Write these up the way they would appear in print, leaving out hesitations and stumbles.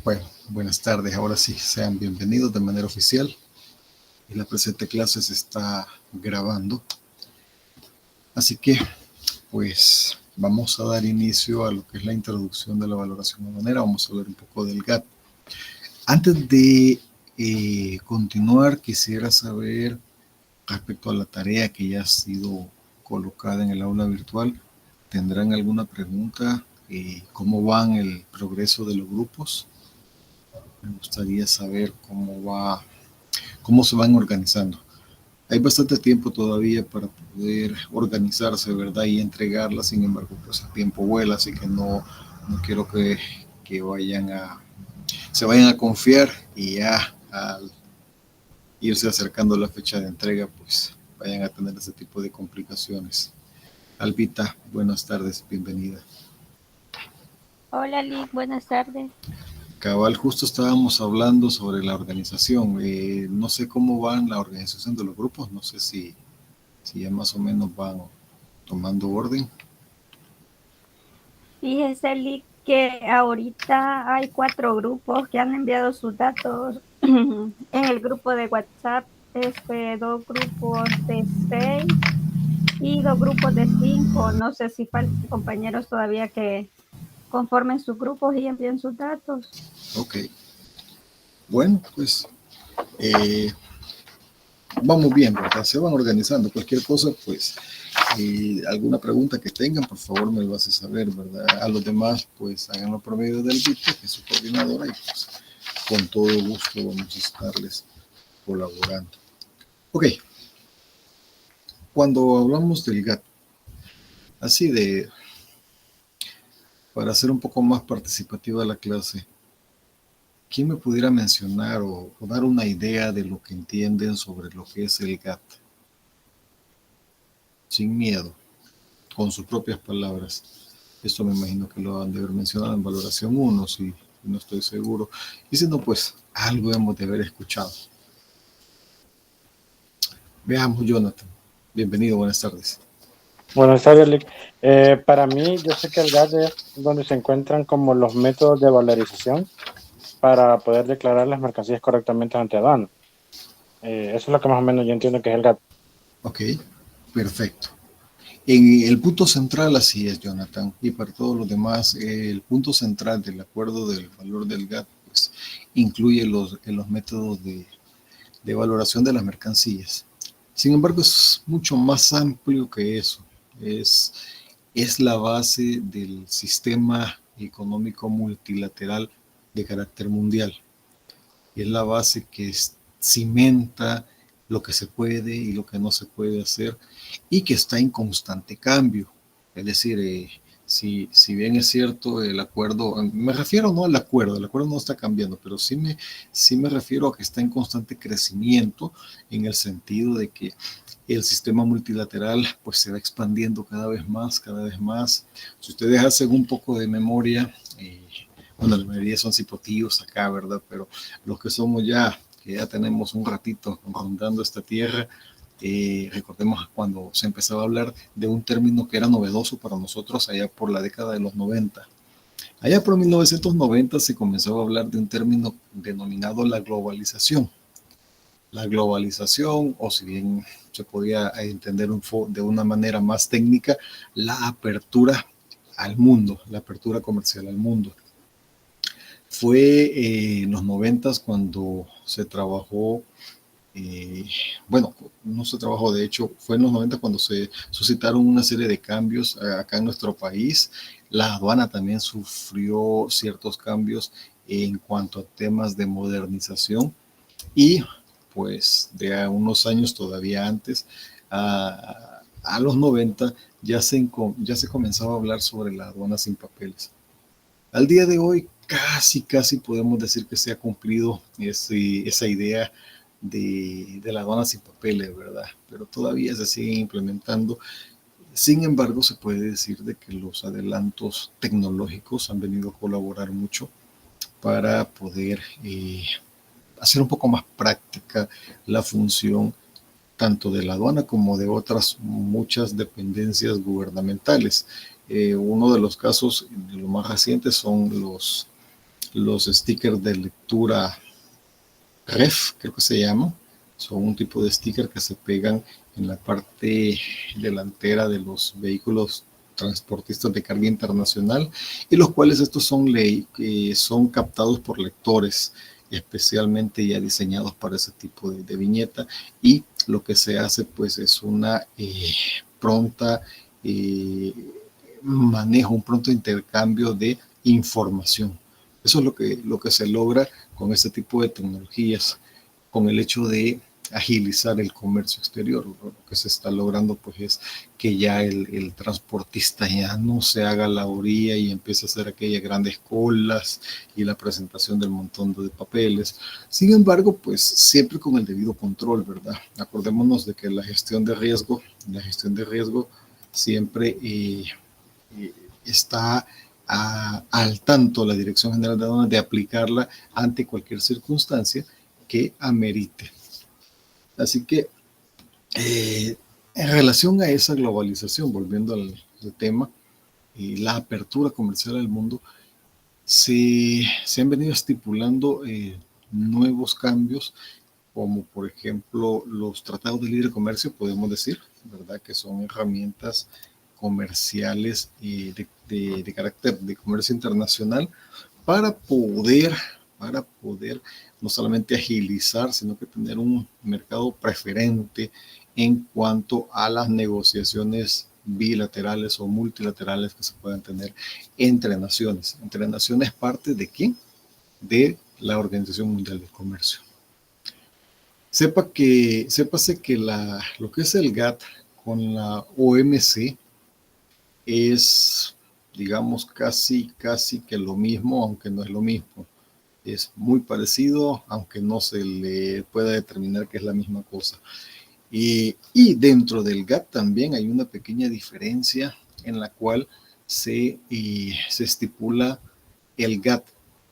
Bueno, buenas tardes. Ahora sí, sean bienvenidos de manera oficial. Y la presente clase se está grabando. Así que, pues, vamos a dar inicio a lo que es la introducción de la valoración aduanera. Vamos a hablar un poco del GATT. Antes de continuar, quisiera saber respecto a la tarea que ya ha sido colocada en el aula virtual. ¿Tendrán alguna pregunta? ¿Cómo van el progreso de los grupos? Me gustaría saber cómo se van organizando. Hay bastante tiempo todavía para poder organizarse, ¿verdad? Y entregarla. Sin embargo, pues el tiempo vuela, así que no quiero que se vayan a confiar y ya al irse acercando la fecha de entrega, pues vayan a tener ese tipo de complicaciones. Albita, buenas tardes, bienvenida. Hola Lick, buenas tardes. Cabal, justo estábamos hablando sobre la organización. No sé cómo van la organización de los grupos, no sé si ya más o menos van tomando orden. Fíjese Lick que ahorita hay 4 grupos que han enviado sus datos en el grupo de WhatsApp, 2 grupos de 6 y 2 grupos de 5. No sé si faltan compañeros todavía que conformen sus grupos y envíen sus datos. Ok, bueno, pues vamos bien, ¿verdad? Se van organizando. Cualquier cosa, pues, alguna pregunta que tengan, por favor me lo hace saber, ¿verdad? A los demás, pues, háganlo por medio del Vito, que es su coordinadora, y pues, con todo gusto vamos a estarles colaborando. Ok, cuando hablamos del GAT, así para hacer un poco más participativa la clase, ¿quién me pudiera mencionar o dar una idea de lo que entienden sobre lo que es el GAT? Sin miedo, con sus propias palabras. Esto me imagino que lo han de haber mencionado en valoración 1, si no estoy seguro. Y si no, pues algo hemos de haber escuchado. Veamos, Jonathan. Bienvenido, buenas tardes. Buenas tardes, Lick. Para mí, yo sé que el GAT es donde se encuentran como los métodos de valorización para poder declarar las mercancías correctamente ante aduana. Eso es lo que más o menos yo entiendo que es el GAT. Ok, perfecto. En el punto central, así es, Jonathan, y para todos los demás, el punto central del acuerdo del valor del GAT pues, incluye los métodos de valoración de las mercancías. Sin embargo, es mucho más amplio que eso. Es, es la base del sistema económico multilateral de carácter mundial. Es la base que cimenta lo que se puede y lo que no se puede hacer y que está en constante cambio. Es decir, si bien es cierto el acuerdo, me refiero no al acuerdo, el acuerdo no está cambiando, pero sí me refiero a que está en constante crecimiento en el sentido de que el sistema multilateral pues se va expandiendo cada vez más, cada vez más. Si ustedes hacen un poco de memoria, bueno, la mayoría son cipotíos acá, ¿verdad? Pero los que somos ya, que ya tenemos un ratito rondando esta tierra, recordemos cuando se empezaba a hablar de un término que era novedoso para nosotros allá por la década de los 90. Allá por 1990 se comenzó a hablar de un término denominado la globalización. La globalización, o si bien se podía entender de una manera más técnica, la apertura al mundo, la apertura comercial al mundo. Fue en los 90 cuando se trabajó, bueno, no se trabajó, de hecho, fue en los 90 cuando se suscitaron una serie de cambios acá en nuestro país. La aduana también sufrió ciertos cambios en cuanto a temas de modernización y pues de unos años todavía antes, a los 90, ya se comenzaba a hablar sobre la aduana sin papeles. Al día de hoy casi podemos decir que se ha cumplido esa idea de la aduana sin papeles, ¿verdad? Pero todavía se sigue implementando. Sin embargo, se puede decir de que los adelantos tecnológicos han venido a colaborar mucho para poder hacer un poco más práctica la función tanto de la aduana como de otras muchas dependencias gubernamentales. Uno de los casos, de los más recientes, son los stickers de lectura ref, creo que se llama. Son un tipo de sticker que se pegan en la parte delantera de los vehículos transportistas de carga internacional, y los cuales estos son captados por lectores especialmente ya diseñados para ese tipo de viñeta, y lo que se hace pues es una pronta manejo, un pronto intercambio de información. Eso es lo que se logra con este tipo de tecnologías, con el hecho de agilizar el comercio exterior. Lo que se está logrando pues es que ya el transportista ya no se haga la orilla y empiece a hacer aquellas grandes colas y la presentación del montón de papeles. Sin embargo, pues siempre con el debido control, ¿verdad? Acordémonos de que la gestión de riesgo siempre está al tanto la Dirección General de Aduanas de aplicarla ante cualquier circunstancia que amerite. Así que en relación a esa globalización, volviendo al tema, la apertura comercial al mundo, se han venido estipulando nuevos cambios, como por ejemplo los tratados de libre comercio, podemos decir, ¿verdad? Que son herramientas comerciales de carácter de comercio internacional para poder no solamente agilizar, sino que tener un mercado preferente en cuanto a las negociaciones bilaterales o multilaterales que se puedan tener entre naciones. Entre naciones parte de ¿quién? De la Organización Mundial del Comercio. Sépase que lo que es el GATT con la OMC es, digamos, casi que lo mismo, aunque no es lo mismo. Es muy parecido, aunque no se le pueda determinar que es la misma cosa. Y dentro del GATT también hay una pequeña diferencia en la cual se estipula el GATT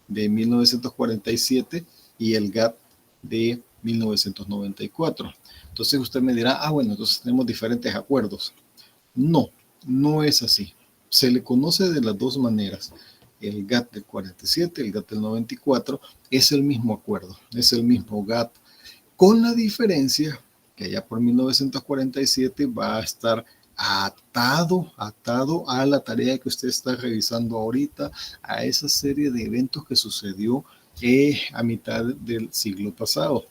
de 1947 y el GATT de 1994. Entonces usted me dirá, bueno, entonces tenemos diferentes acuerdos. No, no es así. Se le conoce de las dos maneras. El GATT del 47, el GATT del 94, es el mismo acuerdo, es el mismo GATT, con la diferencia que allá por 1947 va a estar atado a la tarea que usted está revisando ahorita, a esa serie de eventos que sucedió a mitad del siglo pasado,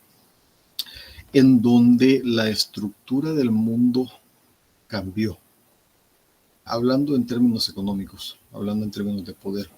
en donde la estructura del mundo cambió. Hablando en términos económicos, hablando en términos de poder.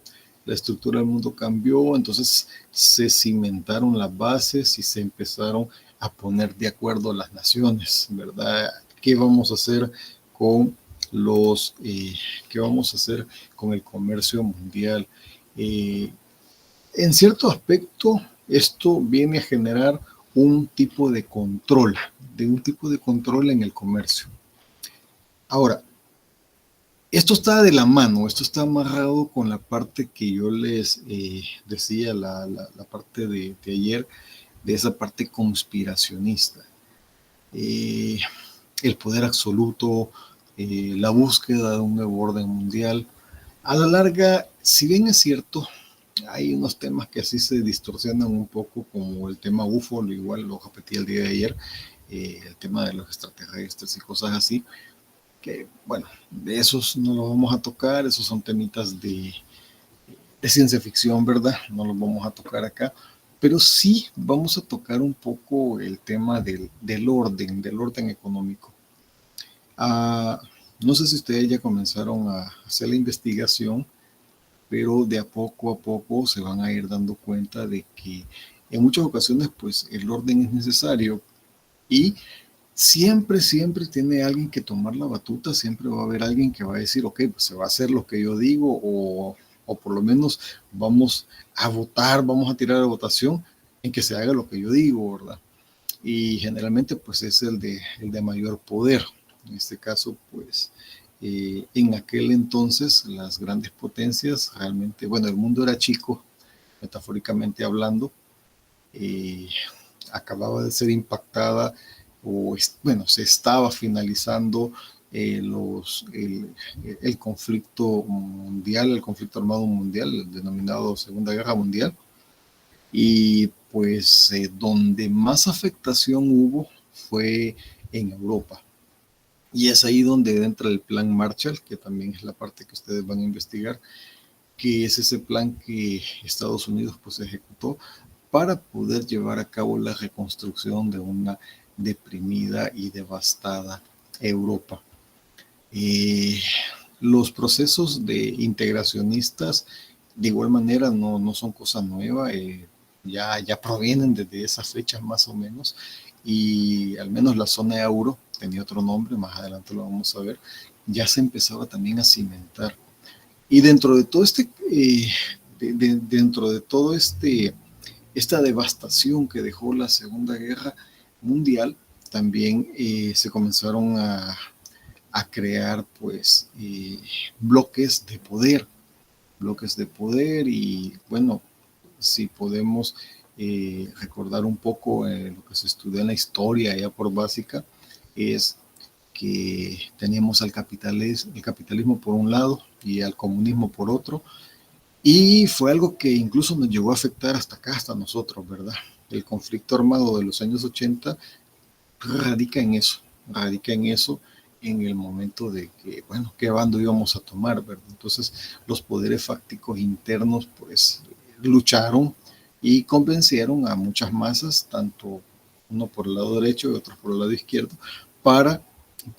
La estructura del mundo cambió, entonces se cimentaron las bases y se empezaron a poner de acuerdo las naciones, ¿verdad? ¿Qué vamos a hacer con qué vamos a hacer con el comercio mundial? En cierto aspecto, esto viene a generar un tipo de control en el comercio. Ahora, esto está de la mano, esto está amarrado con la parte que yo les decía, la parte de ayer, de esa parte conspiracionista. El poder absoluto, la búsqueda de un nuevo orden mundial. A la larga, si bien es cierto, hay unos temas que así se distorsionan un poco, como el tema UFO, igual lo repetí el día de ayer, el tema de los extraterrestres y cosas así, que bueno, de esos no los vamos a tocar, esos son temitas de ciencia ficción, ¿verdad? No los vamos a tocar acá, pero sí vamos a tocar un poco el tema del orden económico. No sé si ustedes ya comenzaron a hacer la investigación, pero de a poco se van a ir dando cuenta de que en muchas ocasiones pues el orden es necesario, y siempre tiene alguien que tomar la batuta, siempre va a haber alguien que va a decir, ok, pues se va a hacer lo que yo digo, o por lo menos vamos a votar, vamos a tirar a votación en que se haga lo que yo digo, ¿verdad? Y generalmente pues es el de mayor poder. En este caso pues en aquel entonces las grandes potencias realmente, bueno, el mundo era chico, metafóricamente hablando, acababa de ser impactada, o bueno, se estaba finalizando el conflicto mundial, el conflicto armado mundial, denominado Segunda Guerra Mundial. Y pues donde más afectación hubo fue en Europa. Y es ahí donde entra el Plan Marshall, que también es la parte que ustedes van a investigar, que es ese plan que Estados Unidos pues ejecutó para poder llevar a cabo la reconstrucción de una deprimida y devastada Europa. Los procesos de integracionistas de igual manera no son cosa nueva, ya provienen desde esas fechas más o menos, y al menos la zona euro tenía otro nombre, más adelante lo vamos a ver, ya se empezaba también a cimentar. Y dentro de todo esta devastación que dejó la Segunda Guerra Mundial, también se comenzaron a crear pues bloques de poder y bueno, si podemos recordar un poco lo que se estudia en la historia ya por básica, es que teníamos el capitalismo por un lado y al comunismo por otro, y fue algo que incluso nos llegó a afectar hasta acá, hasta nosotros, ¿verdad? El conflicto armado de los años 80 radica en eso, en el momento de que, bueno, qué bando íbamos a tomar, ¿verdad? Entonces, los poderes fácticos internos, pues, lucharon y convencieron a muchas masas, tanto uno por el lado derecho y otro por el lado izquierdo, para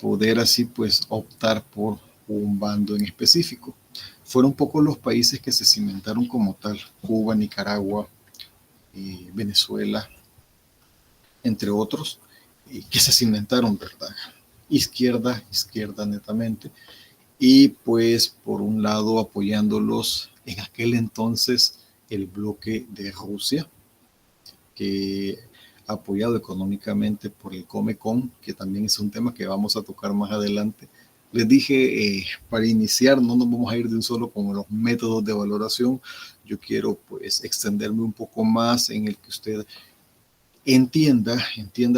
poder así, pues, optar por un bando en específico. Fueron pocos los países que se cimentaron como tal: Cuba, Nicaragua, Venezuela, entre otros, que se cimentaron, ¿verdad? Izquierda netamente, y pues por un lado apoyándolos en aquel entonces el bloque de Rusia, que apoyado económicamente por el Comecon, que también es un tema que vamos a tocar más adelante. Les dije, para iniciar no nos vamos a ir de un solo con los métodos de valoración. Yo quiero pues extenderme un poco más en el que usted entienda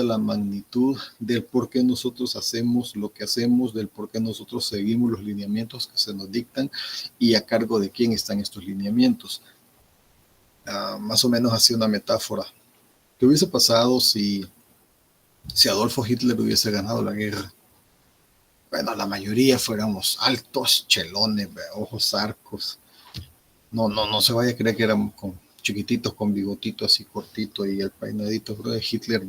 la magnitud del por qué nosotros hacemos lo que hacemos, del por qué nosotros seguimos los lineamientos que se nos dictan y a cargo de quién están estos lineamientos. Más o menos así una metáfora. ¿Qué hubiese pasado si Adolfo Hitler hubiese ganado la guerra? Bueno, la mayoría fuéramos altos, chelones, ojos arcos. No se vaya a creer que éramos chiquititos con bigotito así cortito y el peinadito. De Hitler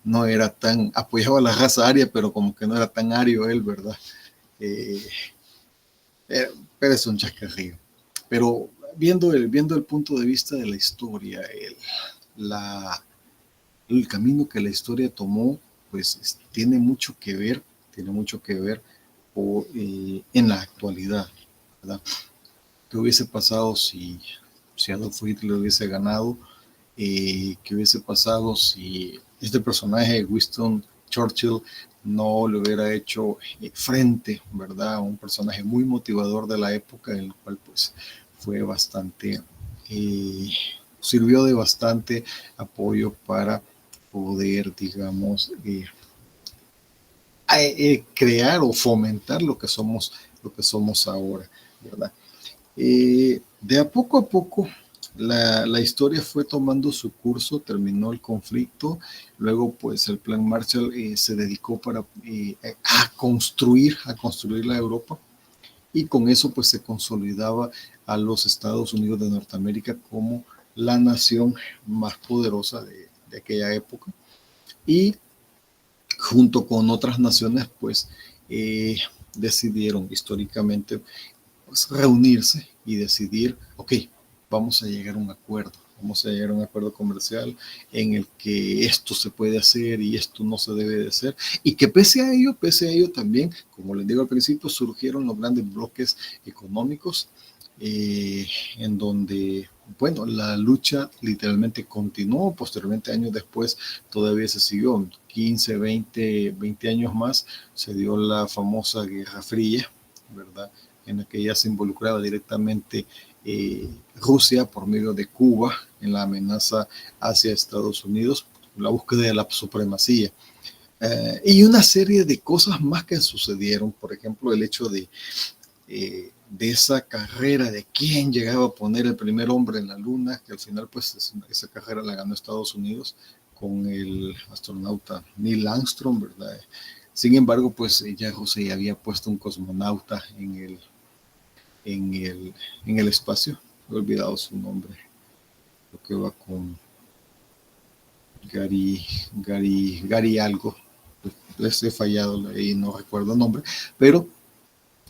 no era tan, apoyaba a la raza aria, pero como que no era tan ario él, ¿verdad? Pero es un chascarrillo. Pero viendo el punto de vista de la historia, el camino que la historia tomó, pues tiene mucho que ver en la actualidad, ¿verdad? ¿Qué hubiese pasado si Adolf Hitler hubiese ganado? ¿Qué hubiese pasado si este personaje, Winston Churchill, no le hubiera hecho frente, ¿verdad? Un personaje muy motivador de la época, en el cual pues fue bastante, sirvió de bastante apoyo para poder, digamos, crear o fomentar lo que somos ahora, ¿verdad? De a poco la historia fue tomando su curso, terminó el conflicto, luego pues el Plan Marshall se dedicó a construir la Europa, y con eso pues se consolidaba a los Estados Unidos de Norteamérica como la nación más poderosa de aquella época, y junto con otras naciones pues decidieron históricamente pues reunirse y decidir, ok, vamos a llegar a un acuerdo comercial en el que esto se puede hacer y esto no se debe de hacer, y que pese a ello también, como les digo al principio, surgieron los grandes bloques económicos, en donde, bueno, la lucha literalmente continuó. Posteriormente, años después, todavía se siguió, 15, 20 años más, se dio la famosa Guerra Fría, ¿verdad?, en la que ya se involucraba directamente Rusia por medio de Cuba en la amenaza hacia Estados Unidos, la búsqueda de la supremacía. Y una serie de cosas más que sucedieron, por ejemplo, el hecho de esa carrera de quién llegaba a poner el primer hombre en la luna, que al final pues esa carrera la ganó Estados Unidos con el astronauta Neil Armstrong, ¿verdad? Sin embargo, pues ya Rusia ya había puesto un cosmonauta en el, en el espacio, he olvidado su nombre, lo que va con Gary algo, les he fallado y no recuerdo el nombre, pero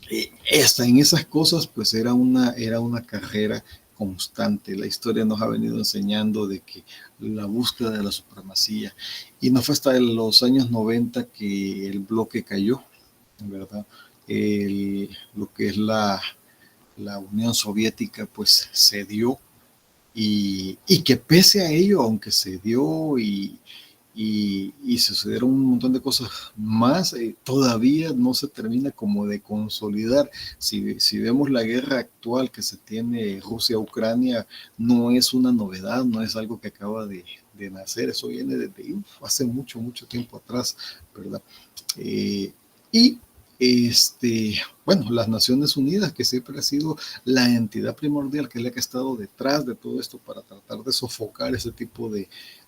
en esas cosas pues era una carrera constante. La historia nos ha venido enseñando de que la búsqueda de la supremacía, y no fue hasta los años 90 que el bloque cayó, ¿verdad? Lo que es la Unión Soviética pues cedió, y que pese a ello, aunque se dio y sucedieron un montón de cosas más, todavía no se termina como de consolidar. Si vemos la guerra actual que se tiene Rusia-Ucrania, no es una novedad, no es algo que acaba de nacer, eso viene desde hace mucho, mucho tiempo atrás, ¿verdad? Y bueno, las Naciones Unidas, que siempre ha sido la entidad primordial, que es la que ha estado detrás de todo esto para tratar de sofocar ese tipo de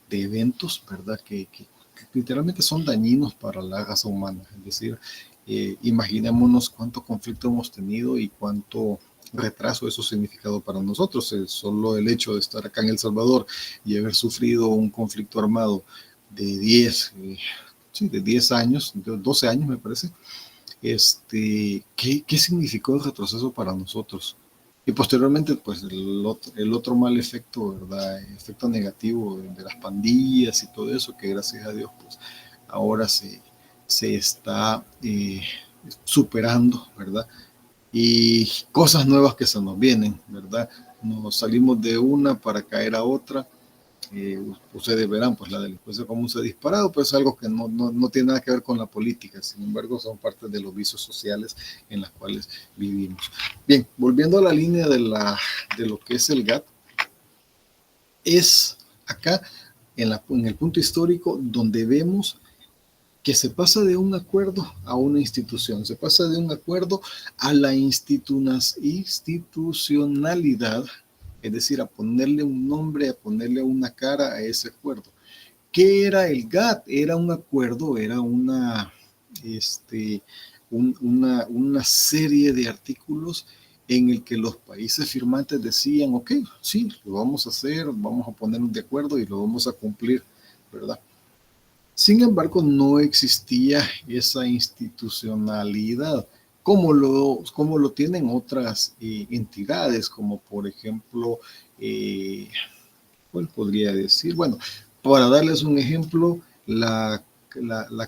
eventos, ¿verdad? Que literalmente son dañinos para la raza humana. Es decir, imaginémonos cuánto conflicto hemos tenido y cuánto retraso eso ha significado para nosotros. Solo el hecho de estar acá en El Salvador y haber sufrido un conflicto armado de 10 años, de 12 años me parece, ¿qué significó el retroceso para nosotros? Y posteriormente, pues el otro mal efecto, ¿verdad? El efecto negativo de las pandillas y todo eso, que gracias a Dios, pues ahora se está superando, ¿verdad? Y cosas nuevas que se nos vienen, ¿verdad? Nos salimos de una para caer a otra. Ustedes verán, pues la delincuencia común se ha disparado, pues es algo que no tiene nada que ver con la política, sin embargo son parte de los vicios sociales en los cuales vivimos. Bien, volviendo a la línea de lo que es el GATT, es acá en el punto histórico donde vemos que se pasa de un acuerdo a una institución, se pasa de un acuerdo a la institucionalidad, es decir, a ponerle un nombre, a ponerle una cara a ese acuerdo. ¿Qué era el GATT? Era un acuerdo, era una serie de artículos en el que los países firmantes decían, ok, sí, lo vamos a hacer, vamos a ponernos de acuerdo y lo vamos a cumplir, ¿verdad? Sin embargo, no existía esa institucionalidad como lo tienen otras entidades, como por ejemplo, ¿cuál podría decir? Bueno, para darles un ejemplo, la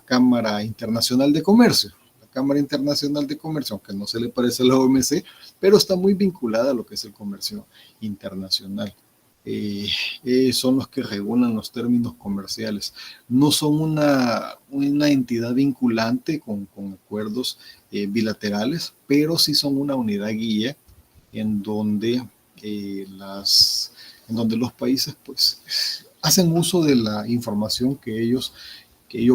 Cámara Internacional de Comercio. La Cámara Internacional de Comercio, aunque no se le parece a la OMC, pero está muy vinculada a lo que es el comercio internacional. Son los que regulan los términos comerciales. No son una entidad vinculante con acuerdos bilaterales, pero sí son una unidad guía en donde, en donde los países pues hacen uso de la información que ellos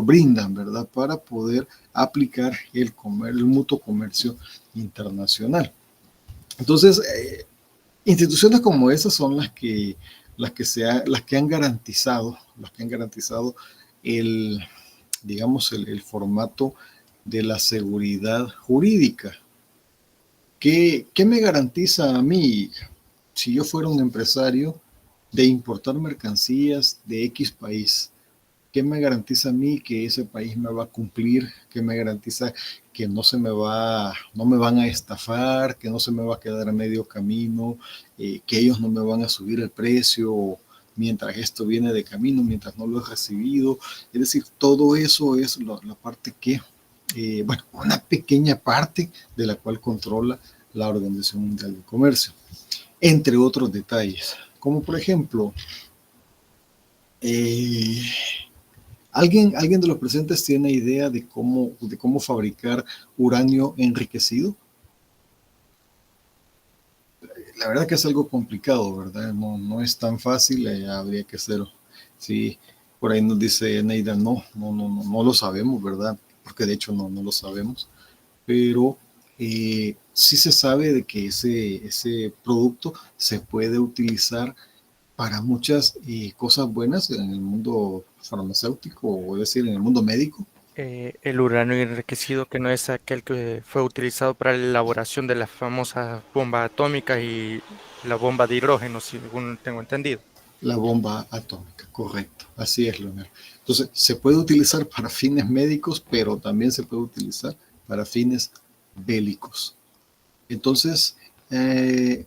brindan, ¿verdad? Para poder aplicar el mutuo comercio internacional. Entonces, instituciones como esas son las que han garantizado el, digamos, el formato de la seguridad jurídica. ¿Qué me garantiza a mí, si yo fuera un empresario, de importar mercancías de X país? ¿Qué me garantiza a mí que ese país me va a cumplir? ¿Qué me garantiza que no me van a estafar, que no se me va a quedar a medio camino, que ellos no me van a subir el precio mientras esto viene de camino, mientras no lo he recibido? Es decir, todo eso es la parte que, bueno, una pequeña parte de la cual controla la Organización Mundial del Comercio, entre otros detalles, como por ejemplo, ¿Alguien de los presentes tiene idea de cómo fabricar uranio enriquecido? La verdad que es algo complicado, ¿verdad? No es tan fácil, habría que hacerlo. Sí, Por ahí nos dice Neida, no lo sabemos, ¿verdad? Porque de hecho no lo sabemos, pero sí se sabe de que ese producto se puede utilizar para muchas cosas buenas en el mundo farmacéutico, o es decir, en el mundo médico. El uranio enriquecido, que no es aquel que fue utilizado para la elaboración de la famosa bomba atómica y la bomba de hidrógeno, según tengo entendido. La bomba atómica, correcto. Así es, Leonel. Entonces, se puede utilizar para fines médicos, pero también se puede utilizar para fines bélicos. Entonces, ¿qué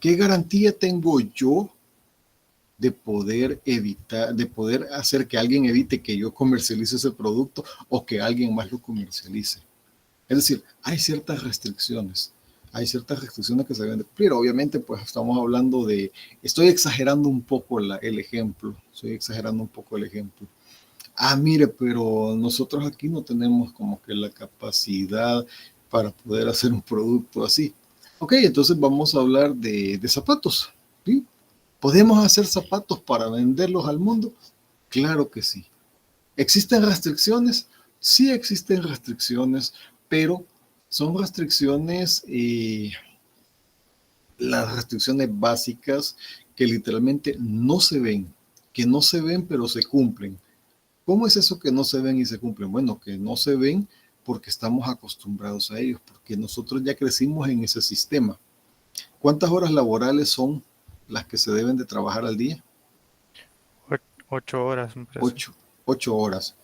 garantía tengo yo de poder evitar, de poder hacer que alguien evite que yo comercialice ese producto o que alguien más lo comercialice? Es decir, hay ciertas restricciones. Hay ciertas restricciones que se deben de cumplir. Obviamente, pues estamos hablando de, estoy exagerando un poco el ejemplo. Mire, pero nosotros aquí no tenemos como que la capacidad para poder hacer un producto así. Ok, entonces vamos a hablar de zapatos. ¿Sí? ¿Podemos hacer zapatos para venderlos al mundo? Claro que sí. ¿Existen restricciones? Sí existen restricciones, pero son restricciones, las restricciones básicas que literalmente no se ven, pero se cumplen. ¿Cómo es eso que no se ven y se cumplen? Bueno, que no se ven porque estamos acostumbrados a ellos, porque nosotros ya crecimos en ese sistema. ¿Cuántas horas laborales son las que se deben de trabajar al día? 8 horas, me parece. 8 horas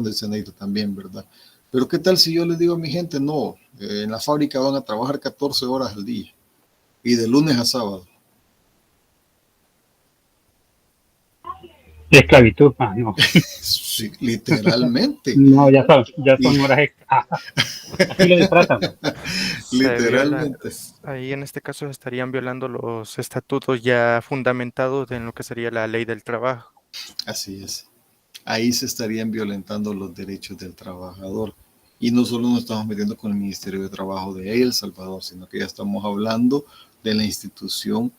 del Senado también, ¿verdad? Pero ¿qué tal si yo les digo a mi gente, no, en la fábrica van a trabajar 14 horas al día y de lunes a sábado? Esclavitud, no. Sí, literalmente. No, ya son horas extras. Así lo disfrazan. Literalmente. Ahí en este caso estarían violando los estatutos ya fundamentados en lo que sería la ley del trabajo. Así es. Ahí se estarían violentando los derechos del trabajador. Y no solo nos estamos metiendo con el Ministerio de Trabajo de El Salvador, sino que ya estamos hablando de la institución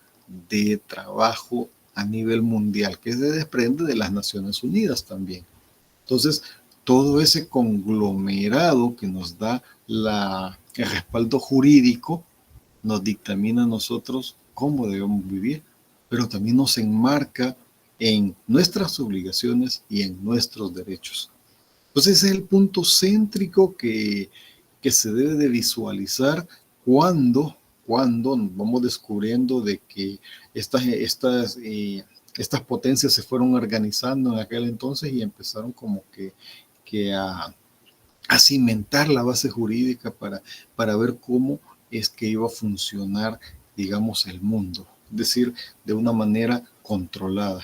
de trabajo a nivel mundial, que se desprende de las Naciones Unidas también. Entonces, todo ese conglomerado que nos da el respaldo jurídico nos dictamina a nosotros cómo debemos vivir, pero también nos enmarca en nuestras obligaciones y en nuestros derechos. Entonces ese es el punto céntrico que se debe de visualizar cuando vamos descubriendo de que estas potencias se fueron organizando en aquel entonces y empezaron como que a cimentar la base jurídica para ver cómo es que iba a funcionar, digamos, el mundo. Es decir, de una manera controlada.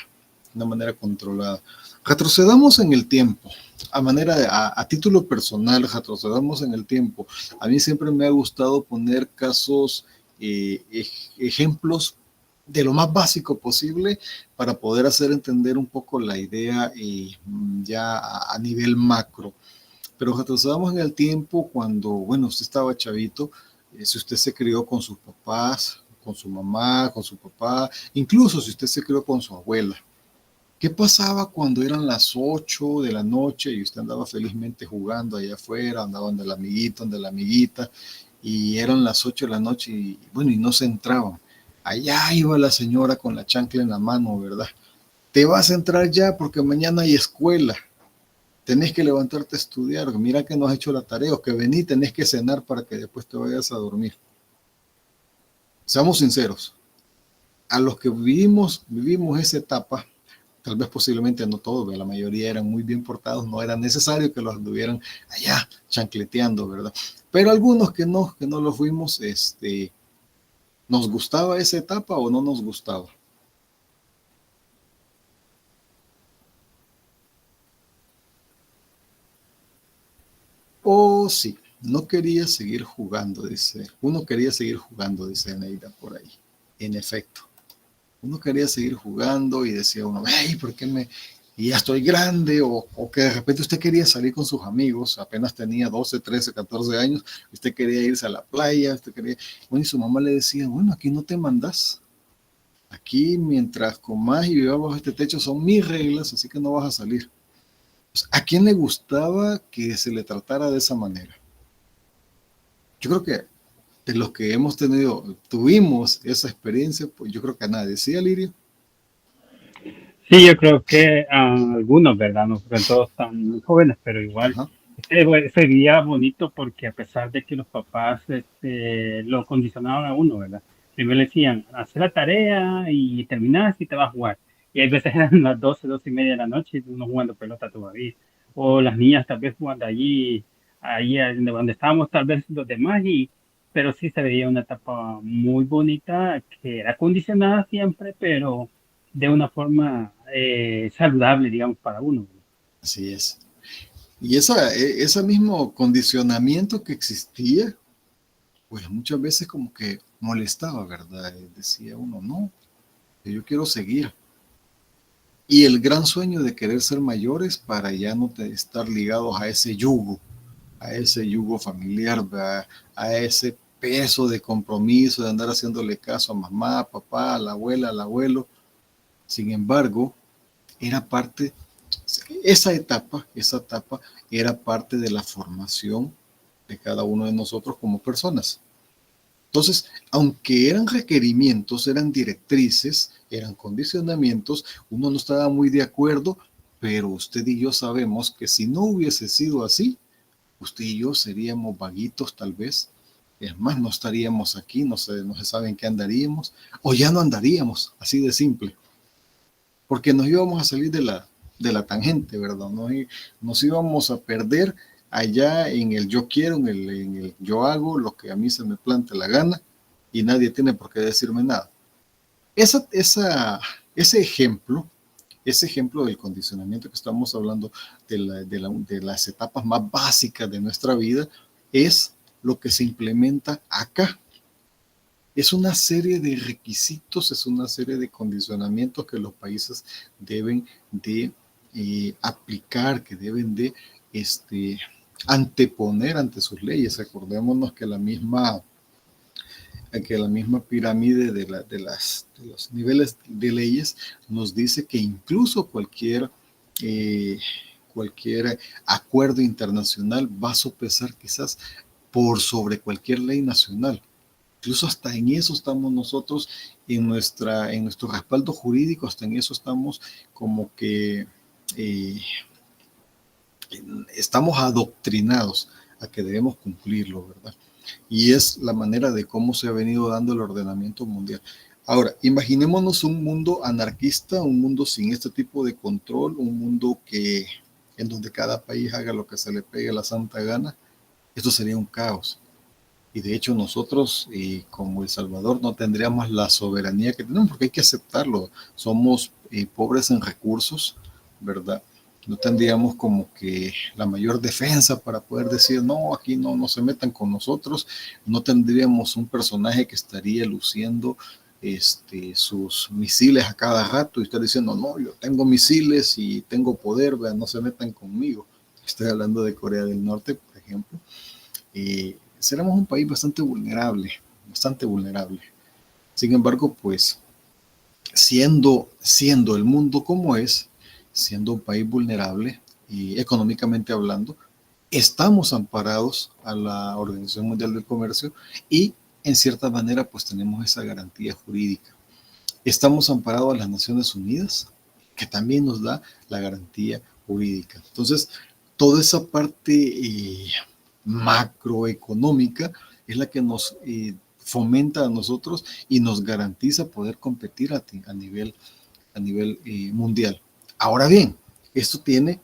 Retrocedamos en el tiempo, a título personal, retrocedamos en el tiempo. A mí siempre me ha gustado poner casos, ejemplos de lo más básico posible para poder hacer entender un poco la idea ya a nivel macro. Pero retrocedamos en el tiempo cuando, bueno, usted estaba chavito, si usted se crió con sus papás, con su mamá, con su papá, incluso si usted se crió con su abuela. ¿Qué pasaba cuando eran las 8 de la noche y usted andaba felizmente jugando allá afuera, andaba donde el amiguito, donde la amiguita, y eran las 8 de la noche y bueno, y no se entraban? Allá iba la señora con la chancla en la mano, ¿verdad? Te vas a entrar ya porque mañana hay escuela. Tenés que levantarte a estudiar. Mira que no has hecho la tarea, o que vení, tenés que cenar para que después te vayas a dormir. Seamos sinceros. A los que vivimos esa etapa, tal vez posiblemente no todos, la mayoría eran muy bien portados, no era necesario que los anduvieran allá chancleteando, ¿verdad? Pero algunos que no lo fuimos, ¿nos gustaba esa etapa o no nos gustaba? Oh, sí, no quería seguir jugando, dice. Uno quería seguir jugando, dice Neida por ahí. En efecto. Uno quería seguir jugando y decía uno, hey, ¿por qué y ya estoy grande? O que de repente usted quería salir con sus amigos, apenas tenía 12, 13, 14 años, usted quería irse a la playa, bueno, y su mamá le decía, bueno, aquí no te mandas, aquí mientras comas y vivas bajo este techo son mis reglas, así que no vas a salir. Pues, ¿a quién le gustaba que se le tratara de esa manera? Yo creo que de los que tuvimos esa experiencia, pues yo creo que a nadie. ¿Sí, Alirio? Sí, yo creo que algunos, ¿verdad? No creo que todos están muy jóvenes, pero igual Ajá. sería bonito porque a pesar de que los papás lo condicionaban a uno, ¿verdad? Primero le decían, haz la tarea y terminas y te vas a jugar. Y hay veces eran las 12:30 de la noche y uno jugando pelota todavía. O las niñas tal vez jugando allí donde estábamos tal vez los demás, pero sí se veía una etapa muy bonita que era condicionada siempre, pero de una forma saludable, digamos, para uno. Así es. Y ese mismo condicionamiento que existía, pues muchas veces como que molestaba, ¿verdad? Decía uno, no, yo quiero seguir. Y el gran sueño de querer ser mayores para ya no estar ligados a ese yugo familiar, ¿verdad? A ese peso de compromiso de andar haciéndole caso a mamá, a papá, a la abuela, al abuelo. Sin embargo, era parte, esa etapa era parte de la formación de cada uno de nosotros como personas. Entonces, aunque eran requerimientos, eran directrices, eran condicionamientos, uno no estaba muy de acuerdo, pero usted y yo sabemos que si no hubiese sido así, usted y yo seríamos vaguitos tal vez. Es más, no estaríamos aquí, no se sabe en qué andaríamos, o ya no andaríamos, así de simple, porque nos íbamos a salir de la tangente, ¿verdad? Nos íbamos a perder allá en el yo quiero, en el yo hago lo que a mí se me plante la gana y nadie tiene por qué decirme nada. Esa, esa, ese ejemplo, ese ejemplo del condicionamiento que estamos hablando de las etapas más básicas de nuestra vida es lo que se implementa acá. Es una serie de requisitos, es una serie de condicionamientos que los países deben de aplicar, que deben de anteponer ante sus leyes. Recordémonos que la misma pirámide de los niveles de leyes nos dice que incluso eh, cualquier acuerdo internacional va a sopesar quizás por sobre cualquier ley nacional. Incluso hasta en eso estamos nosotros, en nuestro respaldo jurídico, hasta en eso estamos como que estamos adoctrinados a que debemos cumplirlo, ¿verdad? Y es la manera de cómo se ha venido dando el ordenamiento mundial. Ahora, imaginémonos un mundo anarquista, un mundo sin este tipo de control, un mundo en donde cada país haga lo que se le pegue la santa gana. Esto sería un caos. Y de hecho nosotros, como El Salvador, no tendríamos la soberanía que tenemos, porque hay que aceptarlo. Somos pobres en recursos, ¿verdad? No tendríamos como que la mayor defensa para poder decir, no, aquí no se metan con nosotros. No tendríamos un personaje que estaría luciendo sus misiles a cada rato y estar diciendo, no, yo tengo misiles y tengo poder, ¿verdad? No se metan conmigo. Estoy hablando de Corea del Norte, por ejemplo. Seremos un país bastante vulnerable, bastante vulnerable. Sin embargo, pues siendo el mundo como es, siendo un país vulnerable y económicamente hablando, estamos amparados a la Organización Mundial del Comercio y en cierta manera pues tenemos esa garantía jurídica. Estamos amparados a las Naciones Unidas, que también nos da la garantía jurídica. Entonces, toda esa parte macroeconómica es la que nos fomenta a nosotros y nos garantiza poder competir a nivel mundial. Ahora bien, eso tiene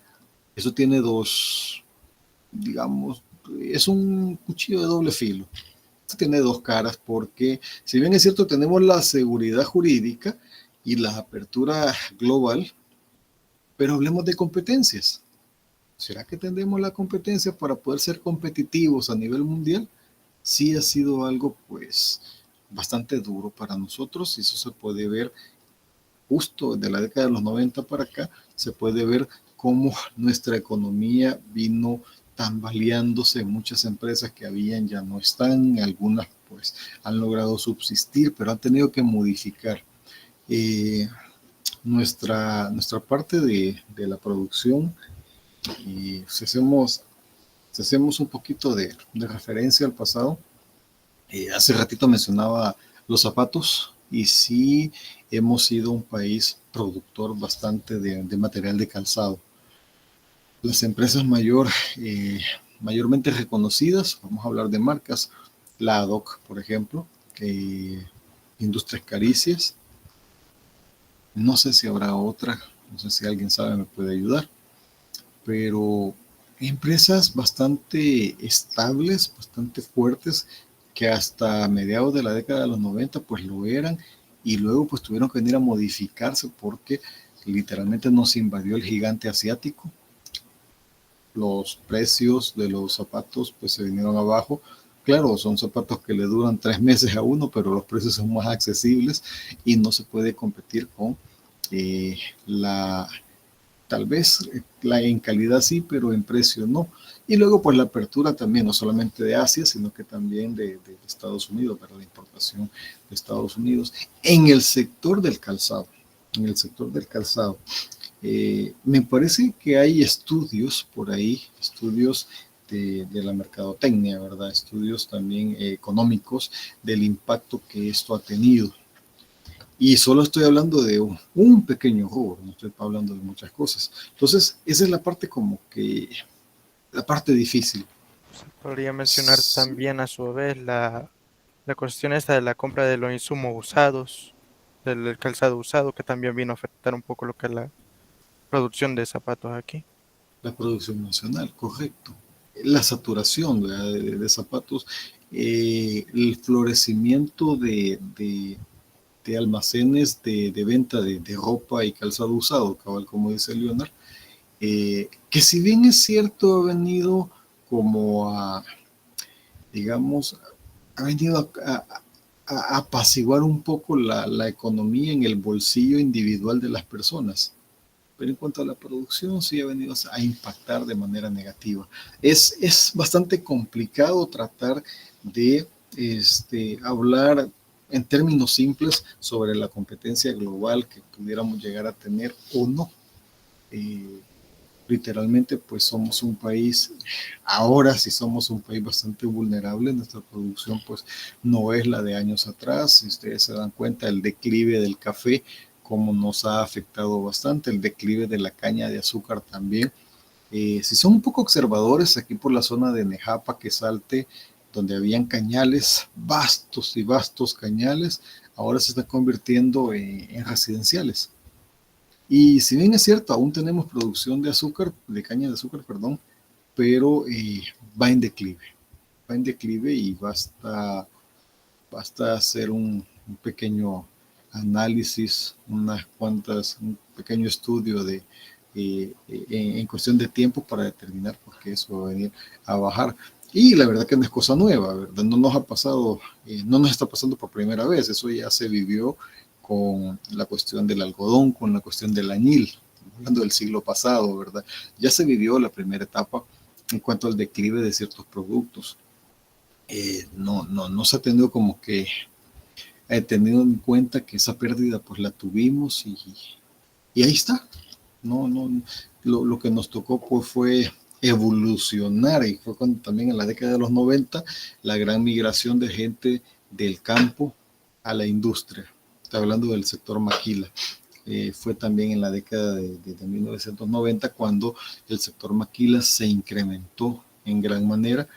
dos, digamos, es un cuchillo de doble filo. Esto tiene dos caras porque, si bien es cierto, tenemos la seguridad jurídica y la apertura global, pero hablemos de competencias. ¿Será que tendremos la competencia para poder ser competitivos a nivel mundial? Sí ha sido algo pues bastante duro para nosotros y eso se puede ver justo de la década de los 90 para acá, se puede ver cómo nuestra economía vino tambaleándose, muchas empresas que habían ya no están, algunas pues han logrado subsistir, pero han tenido que modificar Nuestra parte de la producción, y si hacemos un poquito de referencia al pasado, hace ratito mencionaba los zapatos, y sí hemos sido un país productor bastante de material de calzado. Las empresas mayormente reconocidas, vamos a hablar de marcas, la ADOC, por ejemplo, Industrias Caricias, no sé si habrá otra, no sé si alguien sabe, me puede ayudar, pero empresas bastante estables, bastante fuertes, que hasta mediados de la década de los 90 pues lo eran, y luego pues tuvieron que venir a modificarse porque literalmente nos invadió el gigante asiático. Los precios de los zapatos pues se vinieron abajo. Claro, son zapatos que le duran 3 meses a uno, pero los precios son más accesibles y no se puede competir con la tal vez en calidad sí, pero en precio no. Y luego pues la apertura también, no solamente de Asia, sino que también de Estados Unidos, para la importación de Estados Unidos. En el sector del calzado, me parece que hay estudios por ahí, estudios de la mercadotecnia, ¿verdad? Estudios también económicos del impacto que esto ha tenido. Y solo estoy hablando de un pequeño rubro, no estoy hablando de muchas cosas. Entonces, esa es la parte como que, la parte difícil. Se podría mencionar también a su vez la cuestión esta de la compra de los insumos usados, del calzado usado, que también vino a afectar un poco lo que es la producción de zapatos aquí. La producción nacional, correcto. La saturación de zapatos, el florecimiento de almacenes de venta de ropa y calzado usado, cabal, como dice Leonard, que si bien es cierto, ha venido como digamos, ha venido a apaciguar un poco la economía en el bolsillo individual de las personas. Pero en cuanto a la producción, sí ha venido a impactar de manera negativa. Es bastante complicado tratar de hablar en términos simples sobre la competencia global que pudiéramos llegar a tener o no. Literalmente, pues somos un país, ahora sí somos un país bastante vulnerable. Nuestra producción pues no es la de años atrás. Si ustedes se dan cuenta, el declive del café, como nos ha afectado bastante, el declive de la caña de azúcar también. Si son un poco observadores, aquí por la zona de Nejapa, Quesalte, donde habían cañales, vastos y vastos cañales, ahora se están convirtiendo en residenciales. Y si bien es cierto, aún tenemos producción de azúcar, de caña de azúcar, perdón, pero va en declive y basta hacer un pequeño análisis, un pequeño estudio en cuestión de tiempo para determinar por qué eso va a venir a bajar. Y la verdad que no es cosa nueva, ¿verdad? No nos ha pasado, no nos está pasando por primera vez, eso ya se vivió con la cuestión del algodón, con la cuestión del añil, hablando del siglo pasado, ¿verdad? Ya se vivió la primera etapa en cuanto al declive de ciertos productos. No se ha tenido como que tenido en cuenta que esa pérdida pues la tuvimos y ahí está. Lo que nos tocó pues fue evolucionar, y fue cuando también en la década de los 90 la gran migración de gente del campo a la industria. Estoy hablando del sector maquila. Fue también en la década de 1990 cuando el sector maquila se incrementó en gran manera,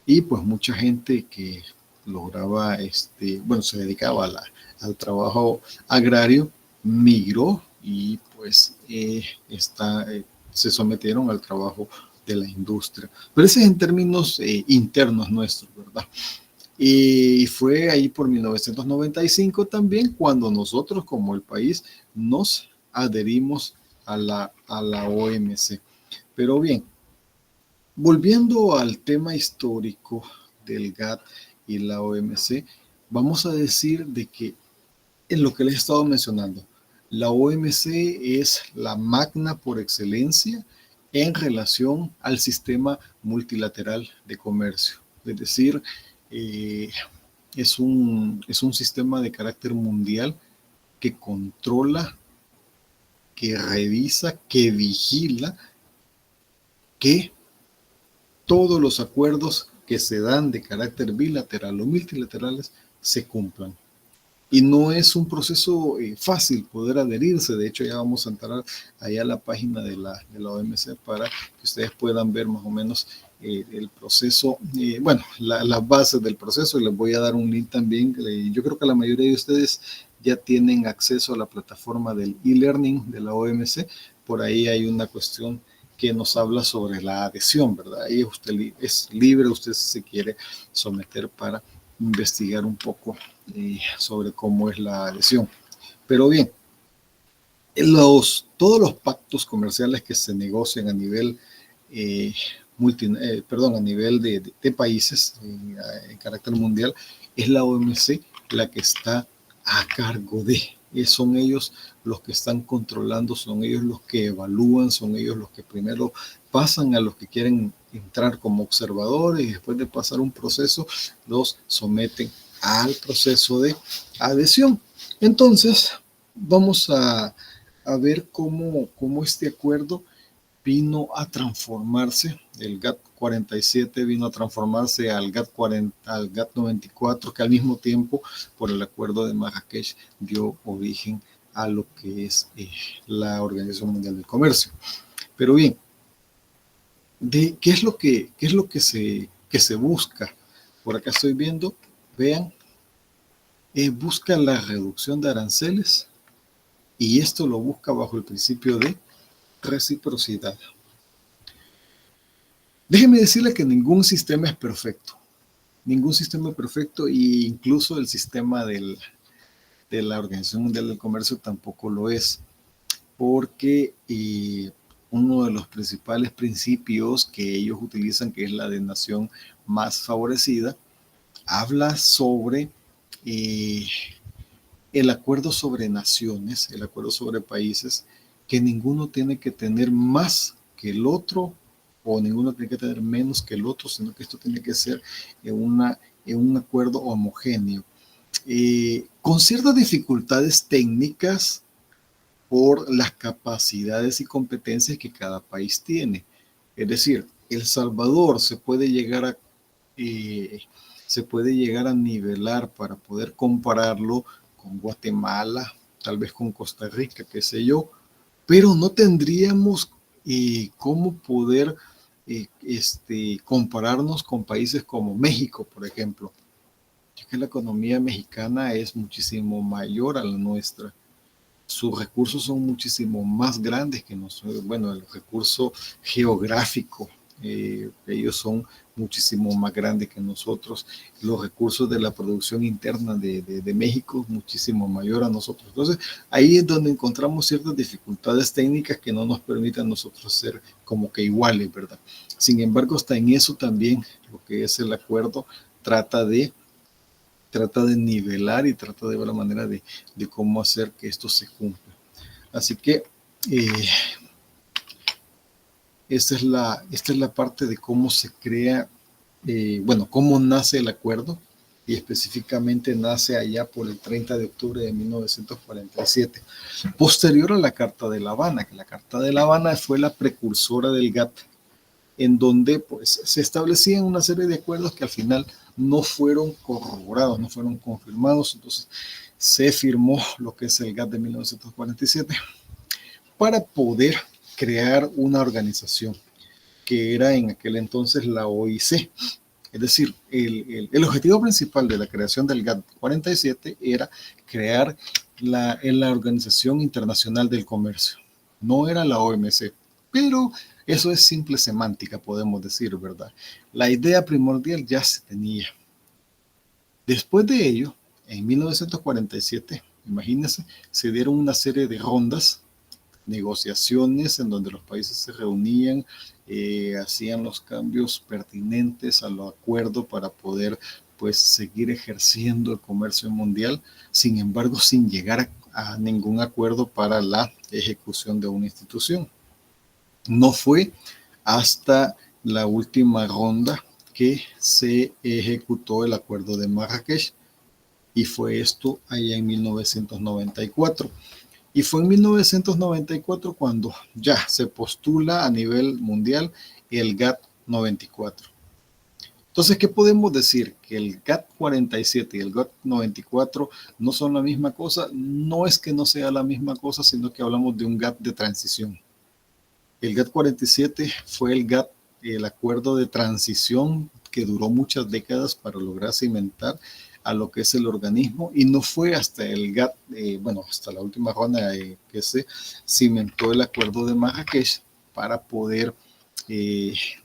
y pues mucha gente que lograba, se dedicaba al trabajo agrario, migró y pues se sometieron al trabajo de la industria. Pero ese es en términos internos nuestros, ¿verdad? Y fue ahí por 1995 también cuando nosotros como el país nos adherimos a la OMC. Pero bien, volviendo al tema histórico del GATT y la OMC, vamos a decir de que en lo que les he estado mencionando, la OMC es la magna por excelencia en relación al sistema multilateral de comercio. Es decir, es un sistema de carácter mundial que controla, que revisa, que vigila que todos los acuerdos que se dan de carácter bilateral o multilaterales se cumplan. Y no es un proceso fácil poder adherirse. De hecho, ya vamos a entrar allá a la página de la OMC para que ustedes puedan ver más o menos el proceso, bueno, las bases del proceso. Y les voy a dar un link también. Yo creo que la mayoría de ustedes ya tienen acceso a la plataforma del e-learning de la OMC. Por ahí hay una cuestión que nos habla sobre la adhesión, ¿verdad? Ahí usted es libre, usted si se quiere someter para investigar un poco sobre cómo es la adhesión. Pero bien, todos los pactos comerciales que se negocian a nivel a nivel de países en carácter mundial, es la OMC la que está a cargo de. Son ellos los que están controlando, son ellos los que evalúan, son ellos los que primero pasan a los que quieren entrar como observadores y después de pasar un proceso los someten al proceso de adhesión. Entonces vamos a ver cómo este acuerdo vino a transformarse. El GATT 47 vino a transformarse al GATT 94, que al mismo tiempo, por el acuerdo de Marrakech, dio origen a lo que es la Organización Mundial del Comercio. Pero bien, ¿qué es lo que se busca? Por acá estoy viendo, vean, busca la reducción de aranceles y esto lo busca bajo el principio de reciprocidad. Déjeme decirle que ningún sistema es perfecto. Ningún sistema es perfecto e incluso el sistema de la Organización Mundial del Comercio tampoco lo es. Porque uno de los principales principios que ellos utilizan, que es la de nación más favorecida, habla sobre el acuerdo sobre naciones, el acuerdo sobre países, que ninguno tiene que tener más que el otro o ninguno tiene que tener menos que el otro, sino que esto tiene que ser en un acuerdo homogéneo, con ciertas dificultades técnicas por las capacidades y competencias que cada país tiene. Es decir, El Salvador se puede llegar a nivelar para poder compararlo con Guatemala, tal vez con Costa Rica, qué sé yo, pero no tendríamos cómo poder compararnos con países como México, por ejemplo, ya que la economía mexicana es muchísimo mayor a la nuestra. Sus recursos son muchísimo más grandes que nosotros. Bueno, el recurso geográfico, ellos son muchísimo más grandes que nosotros. Los recursos de la producción interna de México es muchísimo mayor a nosotros. Entonces, ahí es donde encontramos ciertas dificultades técnicas que no nos permiten a nosotros ser como que iguales, ¿verdad? Sin embargo, hasta en eso también lo que es el acuerdo trata de nivelar y trata de ver la manera de cómo hacer que esto se cumpla. Así que esta es la parte de cómo se crea, cómo nace el acuerdo, y específicamente nace allá por el 30 de octubre de 1947, posterior a la Carta de La Habana, que la Carta de La Habana fue la precursora del GATT, en donde pues se establecían una serie de acuerdos que al final no fueron corroborados, no fueron confirmados. Entonces se firmó lo que es el GATT de 1947 para poder crear una organización que era en aquel entonces la OIC. Es decir, el objetivo principal de la creación del GATT 47 era crear la Organización Internacional del Comercio. No era la OMC, pero eso es simple semántica, podemos decir, ¿verdad? La idea primordial ya se tenía. Después de ello, en 1947, imagínense, se dieron una serie de rondas, negociaciones en donde los países se reunían, hacían los cambios pertinentes al acuerdo para poder pues seguir ejerciendo el comercio mundial, sin embargo sin llegar a ningún acuerdo para la ejecución de una institución. No fue hasta la última ronda que se ejecutó el acuerdo de Marrakech, y fue esto allá en 1994. Y fue en 1994 cuando ya se postula a nivel mundial el GATT 94. Entonces, ¿qué podemos decir? Que el GATT 47 y el GATT 94 no son la misma cosa. No es que no sea la misma cosa, sino que hablamos de un GATT de transición. El GATT 47 fue el acuerdo de transición que duró muchas décadas para lograr cimentar a lo que es el organismo, y no fue hasta el GATT, hasta la última ronda que se cimentó el acuerdo de Marrakech para poder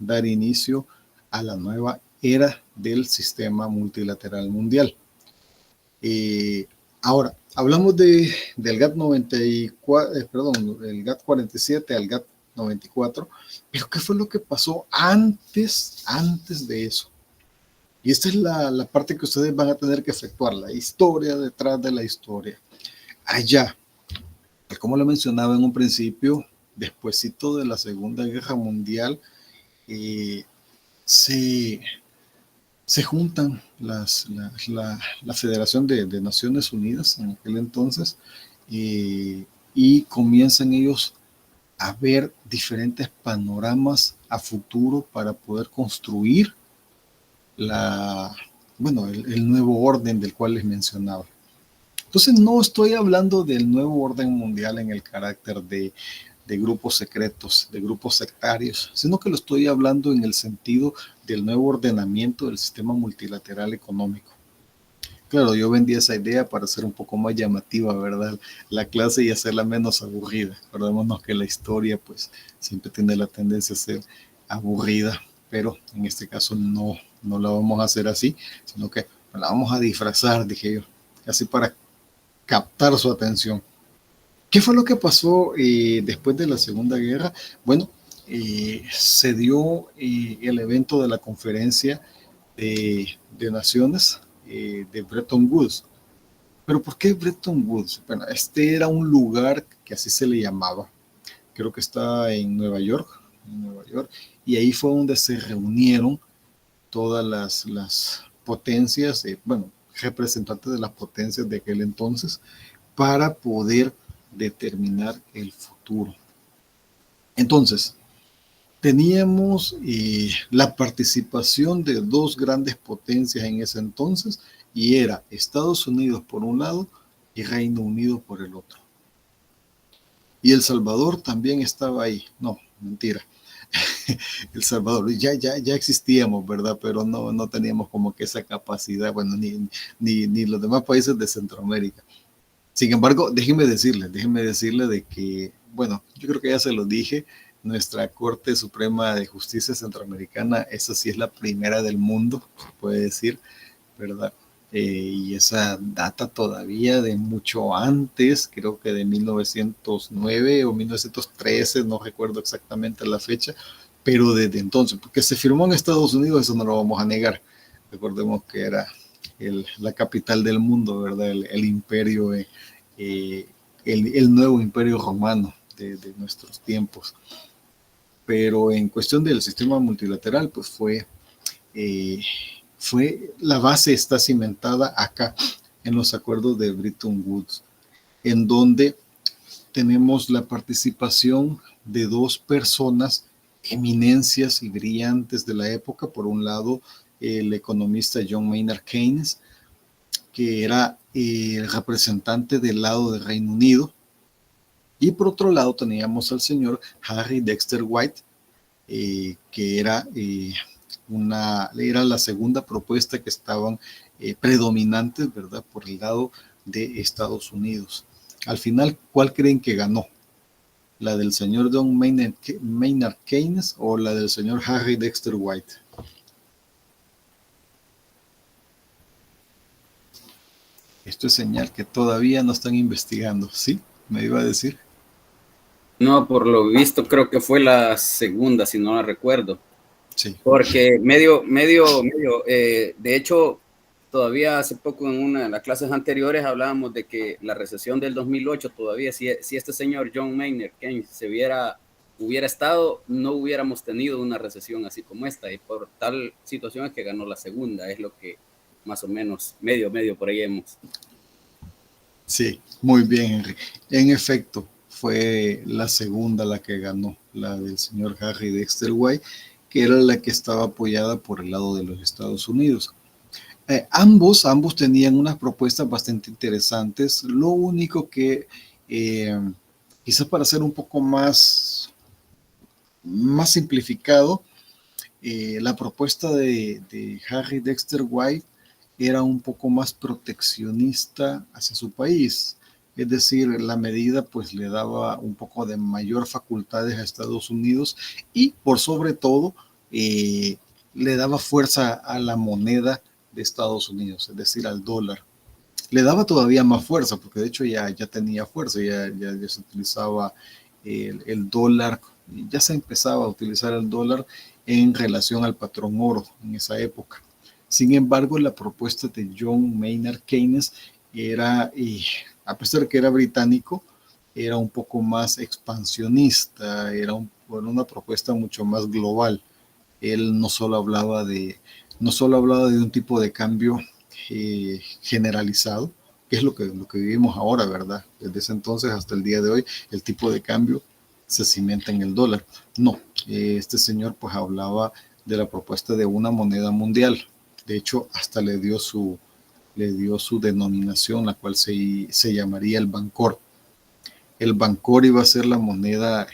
dar inicio a la nueva era del sistema multilateral mundial. Ahora, hablamos del GATT 94, el GATT 47 al GATT 94, pero ¿qué fue lo que pasó antes de eso? Y esta es la parte que ustedes van a tener que efectuar, la historia detrás de la historia. Allá, como lo mencionaba en un principio, despuesito de la Segunda Guerra Mundial, se juntan la Federación de Naciones Unidas en aquel entonces, y comienzan ellos a ver diferentes panoramas a futuro para poder construir el nuevo orden del cual les mencionaba. Entonces no estoy hablando del nuevo orden mundial en el carácter de grupos secretos, de grupos sectarios, sino que lo estoy hablando en el sentido del nuevo ordenamiento del sistema multilateral económico. Claro, yo vendí esa idea para hacer un poco más llamativa, ¿verdad? La clase y hacerla menos aburrida. Acordémonos que la historia, pues, siempre tiene la tendencia a ser aburrida, pero en este caso no la vamos a hacer así, sino que la vamos a disfrazar, dije yo, así para captar su atención. ¿Qué fue lo que pasó después de la Segunda Guerra? Bueno, se dio el evento de la Conferencia de Naciones de Bretton Woods. ¿Pero por qué Bretton Woods? Bueno, este era un lugar que así se le llamaba. Creo que está en Nueva York, y ahí fue donde se reunieron todas las potencias, representantes de las potencias de aquel entonces, para poder determinar el futuro. Entonces, teníamos la participación de dos grandes potencias en ese entonces, y era Estados Unidos por un lado y Reino Unido por el otro. Y El Salvador también estaba ahí. No, mentira. El Salvador, ya existíamos, ¿verdad? Pero no teníamos como que esa capacidad, ni los demás países de Centroamérica. Sin embargo, déjenme decirle de que, yo creo que ya se lo dije, nuestra Corte Suprema de Justicia Centroamericana, esa sí es la primera del mundo, se puede decir, ¿verdad? Y esa data todavía de mucho antes, creo que de 1909 o 1913, no recuerdo exactamente la fecha, pero desde entonces, porque se firmó en Estados Unidos, eso no lo vamos a negar. Recordemos que era la capital del mundo, ¿verdad? El imperio, el nuevo imperio romano de nuestros tiempos. Pero en cuestión del sistema multilateral, pues fue la base está cimentada acá en los acuerdos de Bretton Woods, en donde tenemos la participación de dos personas, eminencias y brillantes de la época. Por un lado, el economista John Maynard Keynes, que era el representante del lado del Reino Unido, y por otro lado teníamos al señor Harry Dexter White, que era la segunda propuesta que estaban predominantes, ¿verdad?, por el lado de Estados Unidos. Al final, ¿cuál creen que ganó? ¿La del señor John Maynard Keynes o la del señor Harry Dexter White? Esto es señal que todavía no están investigando, ¿sí? ¿Me iba a decir? No, por lo visto creo que fue la segunda, si no la recuerdo. Sí. Porque de hecho, todavía hace poco en una de las clases anteriores hablábamos de que la recesión del 2008 todavía, si este señor John Maynard Keynes hubiera estado, no hubiéramos tenido una recesión así como esta, y por tal situación es que ganó la segunda, es lo que más o menos, medio, por ahí hemos. Sí, muy bien, Henry. En efecto, fue la segunda la que ganó, la del señor Harry Dexter White, que era la que estaba apoyada por el lado de los Estados Unidos. Ambos tenían unas propuestas bastante interesantes. Lo único que, quizás para ser un poco más simplificado, la propuesta de Harry Dexter White era un poco más proteccionista hacia su país. Es decir, la medida pues le daba un poco de mayor facultades a Estados Unidos y por sobre todo le daba fuerza a la moneda de Estados Unidos, es decir, al dólar. Le daba todavía más fuerza, porque de hecho ya tenía fuerza, ya se utilizaba el dólar, ya se empezaba a utilizar el dólar en relación al patrón oro en esa época. Sin embargo, la propuesta de John Maynard Keynes era, a pesar de que era británico, era un poco más expansionista, era una propuesta mucho más global. Él no solo hablaba de un tipo de cambio generalizado, que es lo que vivimos ahora, ¿verdad? Desde ese entonces hasta el día de hoy, el tipo de cambio se cimenta en el dólar. No, este señor pues hablaba de la propuesta de una moneda mundial. De hecho, hasta le dio su denominación, la cual se llamaría el Bancor. El Bancor iba a ser la moneda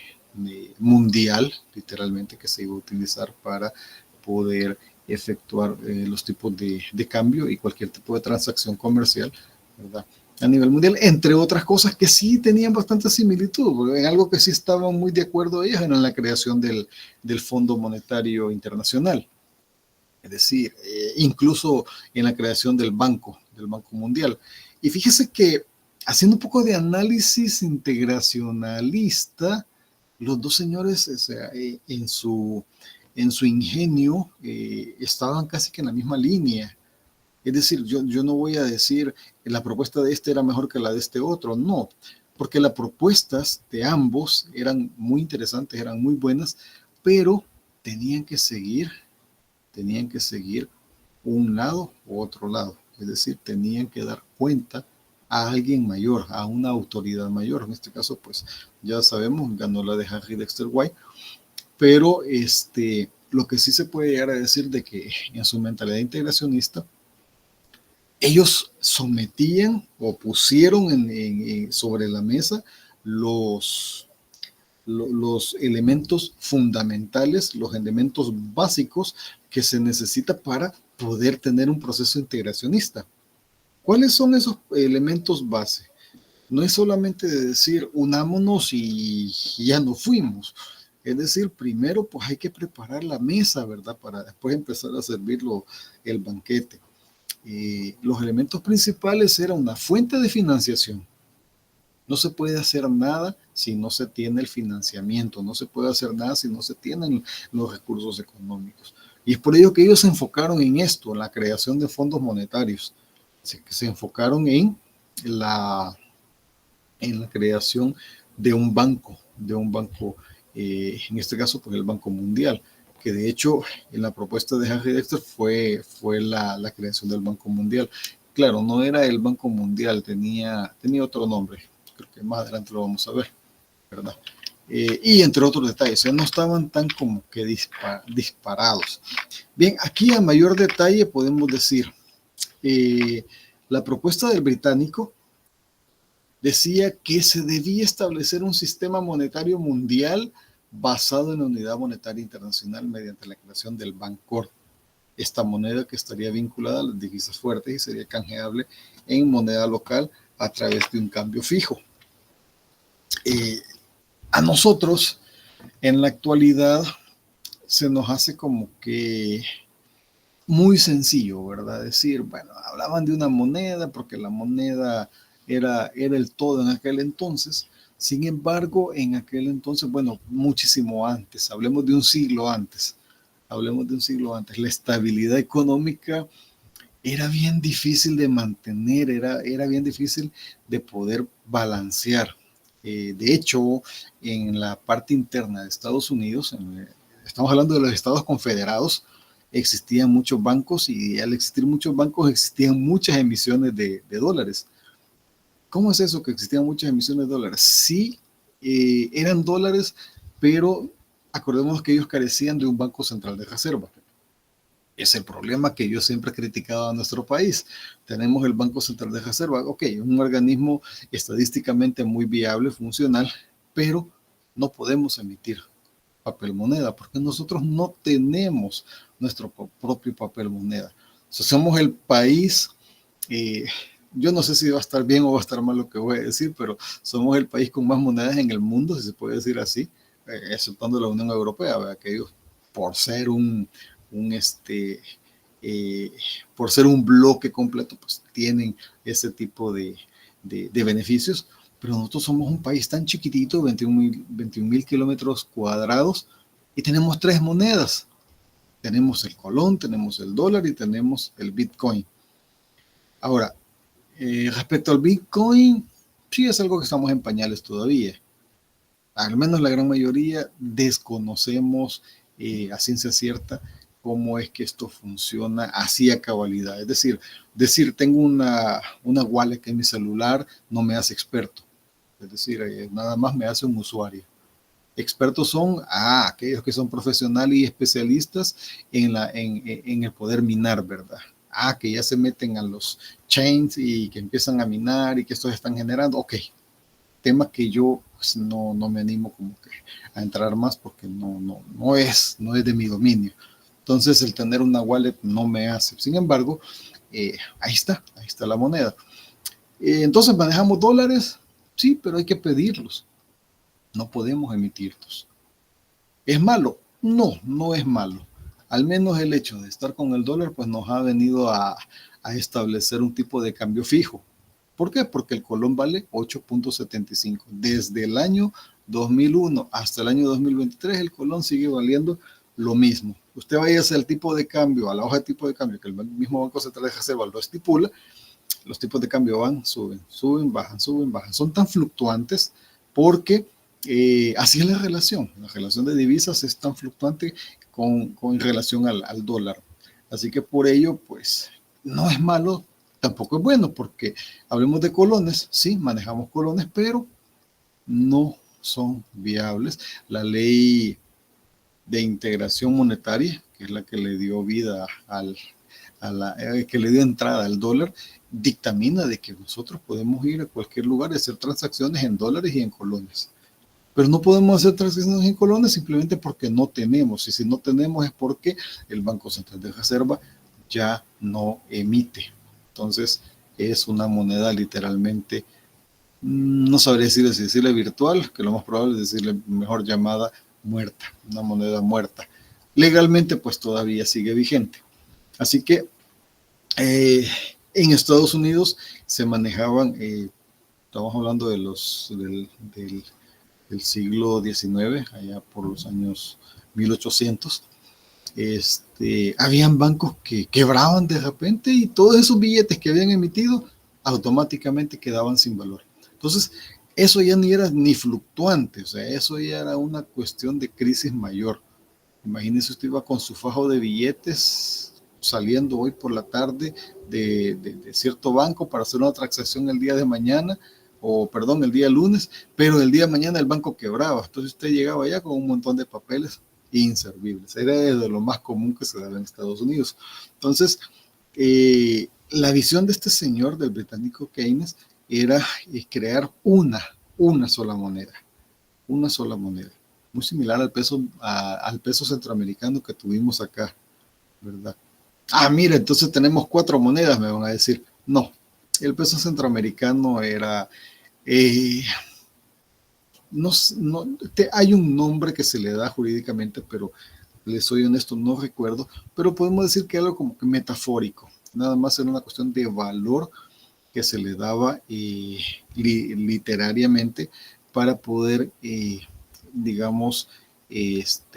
mundial, literalmente, que se iba a utilizar para poder efectuar los tipos de cambio y cualquier tipo de transacción comercial, ¿verdad?, a nivel mundial, entre otras cosas que sí tenían bastante similitud. En algo que sí estaban muy de acuerdo ellos era en la creación del Fondo Monetario Internacional. Es decir, incluso en la creación del Banco Mundial. Y fíjese que haciendo un poco de análisis integracionalista, los dos señores, o sea, en su ingenio, estaban casi que en la misma línea. Es decir, yo no voy a decir que la propuesta de este era mejor que la de este otro, no, porque las propuestas de ambos eran muy interesantes, eran muy buenas, pero tenían que seguir un lado u otro lado. Es decir, tenían que dar cuenta a alguien mayor, a una autoridad mayor. En este caso, pues ya sabemos, ganó la de Harry Dexter White, pero lo que sí se puede llegar a decir de que en su mentalidad integracionista, ellos sometían o pusieron sobre la mesa los elementos fundamentales, los elementos básicos que se necesita para poder tener un proceso integracionista. ¿Cuáles son esos elementos base? No es solamente de decir unámonos y ya no fuimos. Es decir, primero pues hay que preparar la mesa, ¿verdad?, para después empezar a servirlo el banquete. Los elementos principales eran una fuente de financiación. No se puede hacer nada si no se tiene el financiamiento, no se puede hacer nada si no se tienen los recursos económicos. Y es por ello que ellos se enfocaron en esto, en la creación de fondos monetarios. Se enfocaron en la creación de un banco, en este caso pues el Banco Mundial, que de hecho en la propuesta de Harry Dexter fue la creación del Banco Mundial. Claro, no era el Banco Mundial, tenía otro nombre, creo que más adelante lo vamos a ver, ¿verdad? Y entre otros detalles, no estaban tan como que disparados. Bien, aquí a mayor detalle podemos decir, la propuesta del británico decía que se debía establecer un sistema monetario mundial basado en la unidad monetaria internacional mediante la creación del Bancor. Esta moneda que estaría vinculada a las divisas fuertes y sería canjeable en moneda local a través de un cambio fijo. A nosotros, en la actualidad, se nos hace como que muy sencillo, ¿verdad? Decir, bueno, hablaban de una moneda porque la moneda era el todo en aquel entonces. Sin embargo, en aquel entonces, bueno, muchísimo antes, hablemos de un siglo antes, la estabilidad económica era bien difícil de mantener, era bien difícil de poder balancear. De hecho, en la parte interna de Estados Unidos, estamos hablando de los Estados Confederados, existían muchos bancos y al existir muchos bancos existían muchas emisiones de dólares. ¿Cómo es eso que existían muchas emisiones de dólares? Sí, eran dólares, pero acordémonos que ellos carecían de un banco central de reserva. Es el problema que yo siempre he criticado a nuestro país. Tenemos el Banco Central de Reserva, ok, un organismo estadísticamente muy viable, funcional, pero no podemos emitir papel moneda porque nosotros no tenemos nuestro propio papel moneda. O sea, somos el país, yo no sé si va a estar bien o va a estar mal lo que voy a decir, pero somos el país con más monedas en el mundo, si se puede decir así, exceptuando la Unión Europea, ¿verdad? Que ellos, por ser por ser un bloque completo, pues tienen ese tipo de beneficios, pero nosotros somos un país tan chiquitito, 21,000 kilómetros cuadrados, y tenemos 3 monedas. Tenemos el colón, tenemos el dólar y tenemos el Bitcoin. Ahora, respecto al Bitcoin, sí es algo que estamos en pañales todavía. Al menos la gran mayoría desconocemos a ciencia cierta cómo es que esto funciona así a cabalidad. Es decir, tengo una wallet en mi celular no me hace experto. Es decir, nada más me hace un usuario. Expertos son aquellos que son profesionales y especialistas en el poder minar, ¿verdad? Que ya se meten a los chains y que empiezan a minar y que estos están generando. Ok, tema que yo pues, no me animo como que a entrar más porque no es de mi dominio. Entonces el tener una wallet no me hace. Sin embargo, ahí está la moneda. Entonces manejamos dólares, sí, pero hay que pedirlos. No podemos emitirlos. ¿Es malo? No es malo. Al menos el hecho de estar con el dólar pues nos ha venido a establecer un tipo de cambio fijo. ¿Por qué? Porque el colón vale 8.75. Desde el año 2001 hasta el año 2023 el colón sigue valiendo lo mismo. Usted vaya al tipo de cambio, a la hoja de tipo de cambio que el mismo Banco Central de Reserva lo estipula, los tipos de cambio van, suben, bajan. Son tan fluctuantes porque así es la relación. La relación de divisas es tan fluctuante con relación al dólar. Así que por ello, pues, no es malo, tampoco es bueno, porque hablemos de colones, sí, manejamos colones, pero no son viables. La ley de integración monetaria, que es la que le dio vida que le dio entrada al dólar, dictamina de que nosotros podemos ir a cualquier lugar y hacer transacciones en dólares y en colones. Pero no podemos hacer transacciones en colones simplemente porque no tenemos. Y si no tenemos es porque el Banco Central de Reserva ya no emite. Entonces es una moneda literalmente, no sabría decirle virtual, que lo más probable es decirle mejor llamada muerta, una moneda muerta. Legalmente pues todavía sigue vigente. Así que en Estados Unidos se manejaban, estamos hablando de del siglo XIX, allá por los años 1800, habían bancos que quebraban de repente y todos esos billetes que habían emitido automáticamente quedaban sin valor. Entonces, eso ya ni era ni fluctuante, o sea, eso ya era una cuestión de crisis mayor. Imagínese, usted iba con su fajo de billetes saliendo hoy por la tarde de cierto banco para hacer una transacción el día de mañana, el día lunes, pero el día de mañana el banco quebraba. Entonces usted llegaba ya con un montón de papeles inservibles. Era de lo más común que se daba en Estados Unidos. Entonces, la visión de este señor, del británico Keynes, era crear una sola moneda. Una sola moneda. Muy similar al peso centroamericano que tuvimos acá, ¿verdad? Mira, entonces tenemos 4 monedas, me van a decir. No, el peso centroamericano era... hay un nombre que se le da jurídicamente, pero les soy honesto, no recuerdo, pero podemos decir que algo como que metafórico. Nada más era una cuestión de valor que se le daba literariamente para poder, digamos,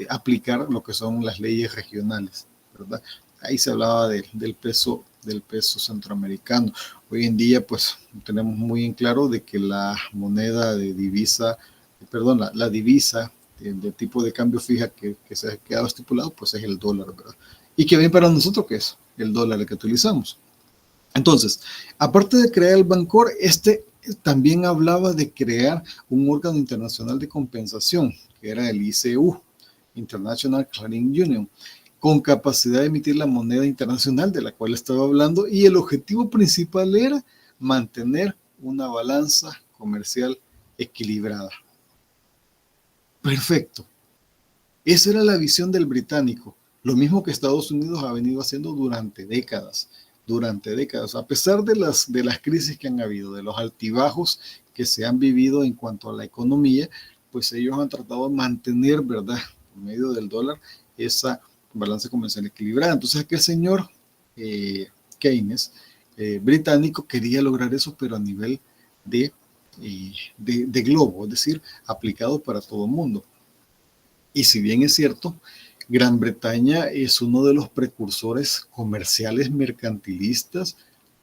aplicar lo que son las leyes regionales, ¿verdad? Ahí se hablaba del peso centroamericano. Hoy en día, pues, tenemos muy en claro de que la moneda de divisa, la divisa de tipo de cambio fija que se ha quedado estipulado, pues es el dólar, ¿verdad? y que bien para nosotros, que es el dólar que utilizamos. Entonces, aparte de crear el Bancor, también hablaba de crear un órgano internacional de compensación, que era el ICU, International Clearing Union, con capacidad de emitir la moneda internacional de la cual estaba hablando, y el objetivo principal era mantener una balanza comercial equilibrada. Perfecto. Esa era la visión del británico, lo mismo que Estados Unidos ha venido haciendo durante décadas, a pesar de las crisis que han habido, de los altibajos que se han vivido en cuanto a la economía, pues ellos han tratado de mantener, ¿verdad?, por medio del dólar, esa balanza comercial equilibrada. Entonces aquel señor Keynes, británico, quería lograr eso, pero a nivel de globo, es decir, aplicado para todo el mundo. Y si bien es cierto, Gran Bretaña es uno de los precursores comerciales mercantilistas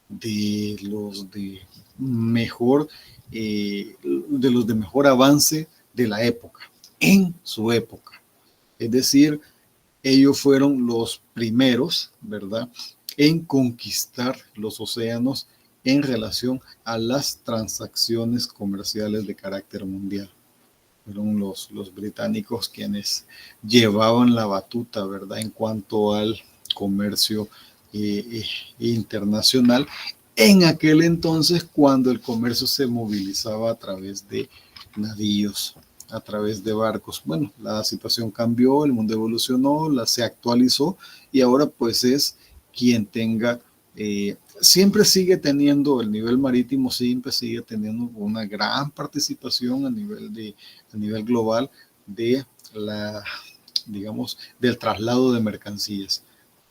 de los de mejor avance de la época, en su época. Es decir, ellos fueron los primeros, ¿verdad?, en conquistar los océanos en relación a las transacciones comerciales de carácter mundial. Fueron los británicos quienes llevaban la batuta, ¿verdad?, en cuanto al comercio internacional, en aquel entonces cuando el comercio se movilizaba a través de navíos, a través de barcos. Bueno, la situación cambió, el mundo evolucionó, se actualizó, y ahora pues es quien tenga, siempre sigue teniendo, el nivel marítimo siempre sigue teniendo una gran participación a nivel global de del traslado de mercancías.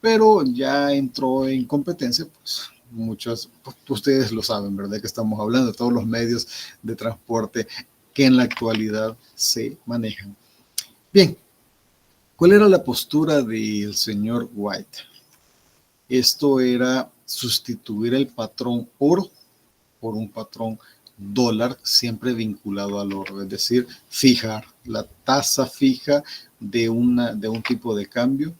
Pero ya entró en competencia, pues ustedes lo saben, ¿verdad?, que estamos hablando de todos los medios de transporte que en la actualidad se manejan. Bien, ¿cuál era la postura del señor White? Esto era sustituir el patrón oro por un patrón dólar, siempre vinculado al oro, es decir, fijar la tasa fija de un tipo de cambio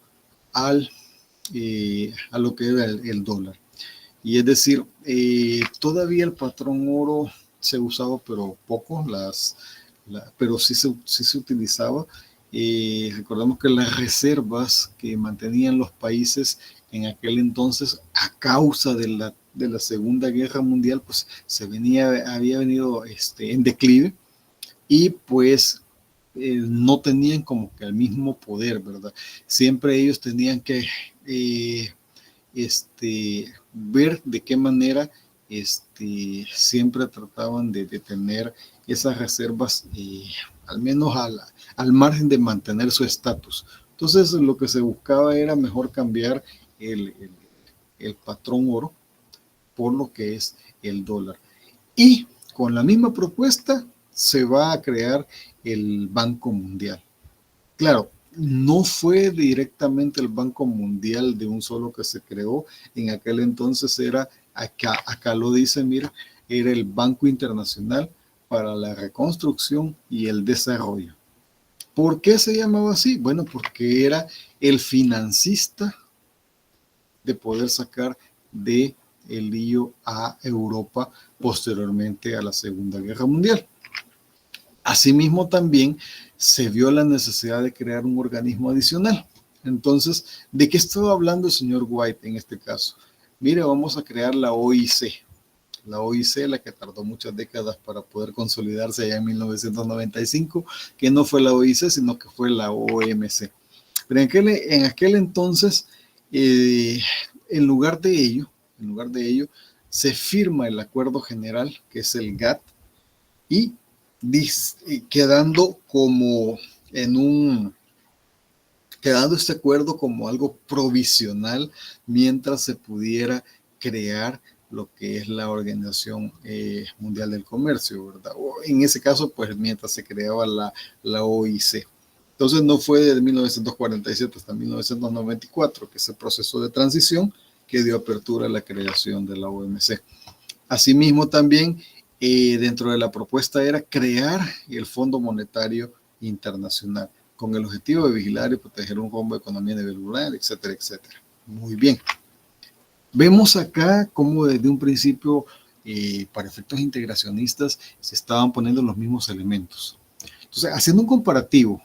a lo que era el dólar. Y es decir, todavía el patrón oro se usaba, pero poco, pero sí se utilizaba. Recordemos que las reservas que mantenían los países en aquel entonces, a causa de la Segunda Guerra Mundial, pues había venido en declive, y pues no tenían como que el mismo poder, ¿verdad? Siempre ellos tenían que ver de qué manera siempre trataban de tener esas reservas, al menos al margen de mantener su estatus. Entonces lo que se buscaba era mejor cambiar el patrón oro por lo que es el dólar. Y con la misma propuesta se va a crear el Banco Mundial. Claro, no fue directamente el Banco Mundial de un solo que se creó. En aquel entonces acá lo dice, mira, era el Banco Internacional para la Reconstrucción y el Desarrollo. ¿Por qué se llamaba así? Bueno, porque era el financista de poder sacar del lío a Europa posteriormente a la Segunda Guerra Mundial. Asimismo, también se vio la necesidad de crear un organismo adicional. Entonces, ¿de qué estaba hablando el señor White en este caso? Mire, vamos a crear la OIC. La OIC, la que tardó muchas décadas para poder consolidarse allá en 1995, que no fue la OIC, sino que fue la OMC. Pero en aquel entonces, en lugar de ello, se firma el acuerdo general, que es el GATT, y quedando este acuerdo como algo provisional mientras se pudiera crear lo que es la Organización Mundial del Comercio, ¿verdad? O en ese caso, pues mientras se creaba la OIC. Entonces no fue desde 1947 hasta 1994 que ese proceso de transición que dio apertura a la creación de la OMC. Asimismo, también dentro de la propuesta era crear el Fondo Monetario Internacional. con el objetivo de vigilar y proteger un rumbo de economía a nivel global, etcétera, etcétera. Muy bien. Vemos acá cómo desde un principio, para efectos integracionistas, se estaban poniendo los mismos elementos. Entonces, haciendo un comparativo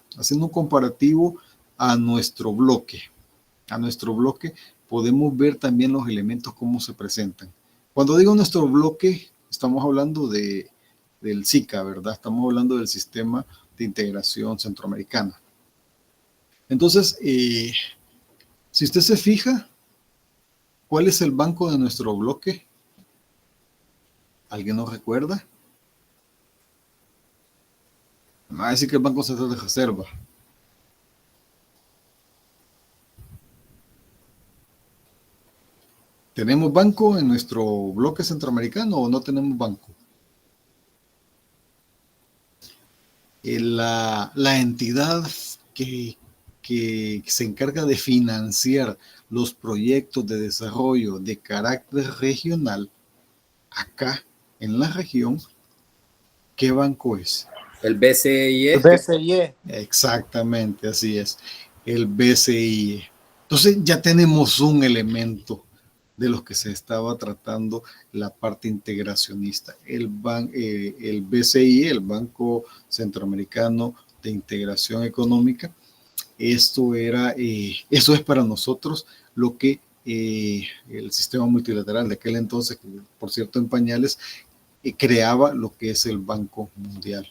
a nuestro bloque, podemos ver también los elementos cómo se presentan. Cuando digo nuestro bloque, estamos hablando del SICA, ¿verdad? Estamos hablando del Sistema de Integración Centroamericana. Entonces, si usted se fija, ¿cuál es el banco de nuestro bloque? ¿Alguien nos recuerda? Me va a decir que el Banco Central de Reserva. ¿Tenemos banco en nuestro bloque centroamericano o no tenemos banco? La entidad que se encarga de financiar los proyectos de desarrollo de carácter regional acá en la región, ¿qué banco es? El BCIE. El BCIE. Exactamente, así es, el BCIE. Entonces ya tenemos un elemento de los que se estaba tratando la parte integracionista. El BCIE, el Banco Centroamericano de Integración Económica, eso es para nosotros lo que el sistema multilateral de aquel entonces, que por cierto en pañales, creaba lo que es el Banco Mundial.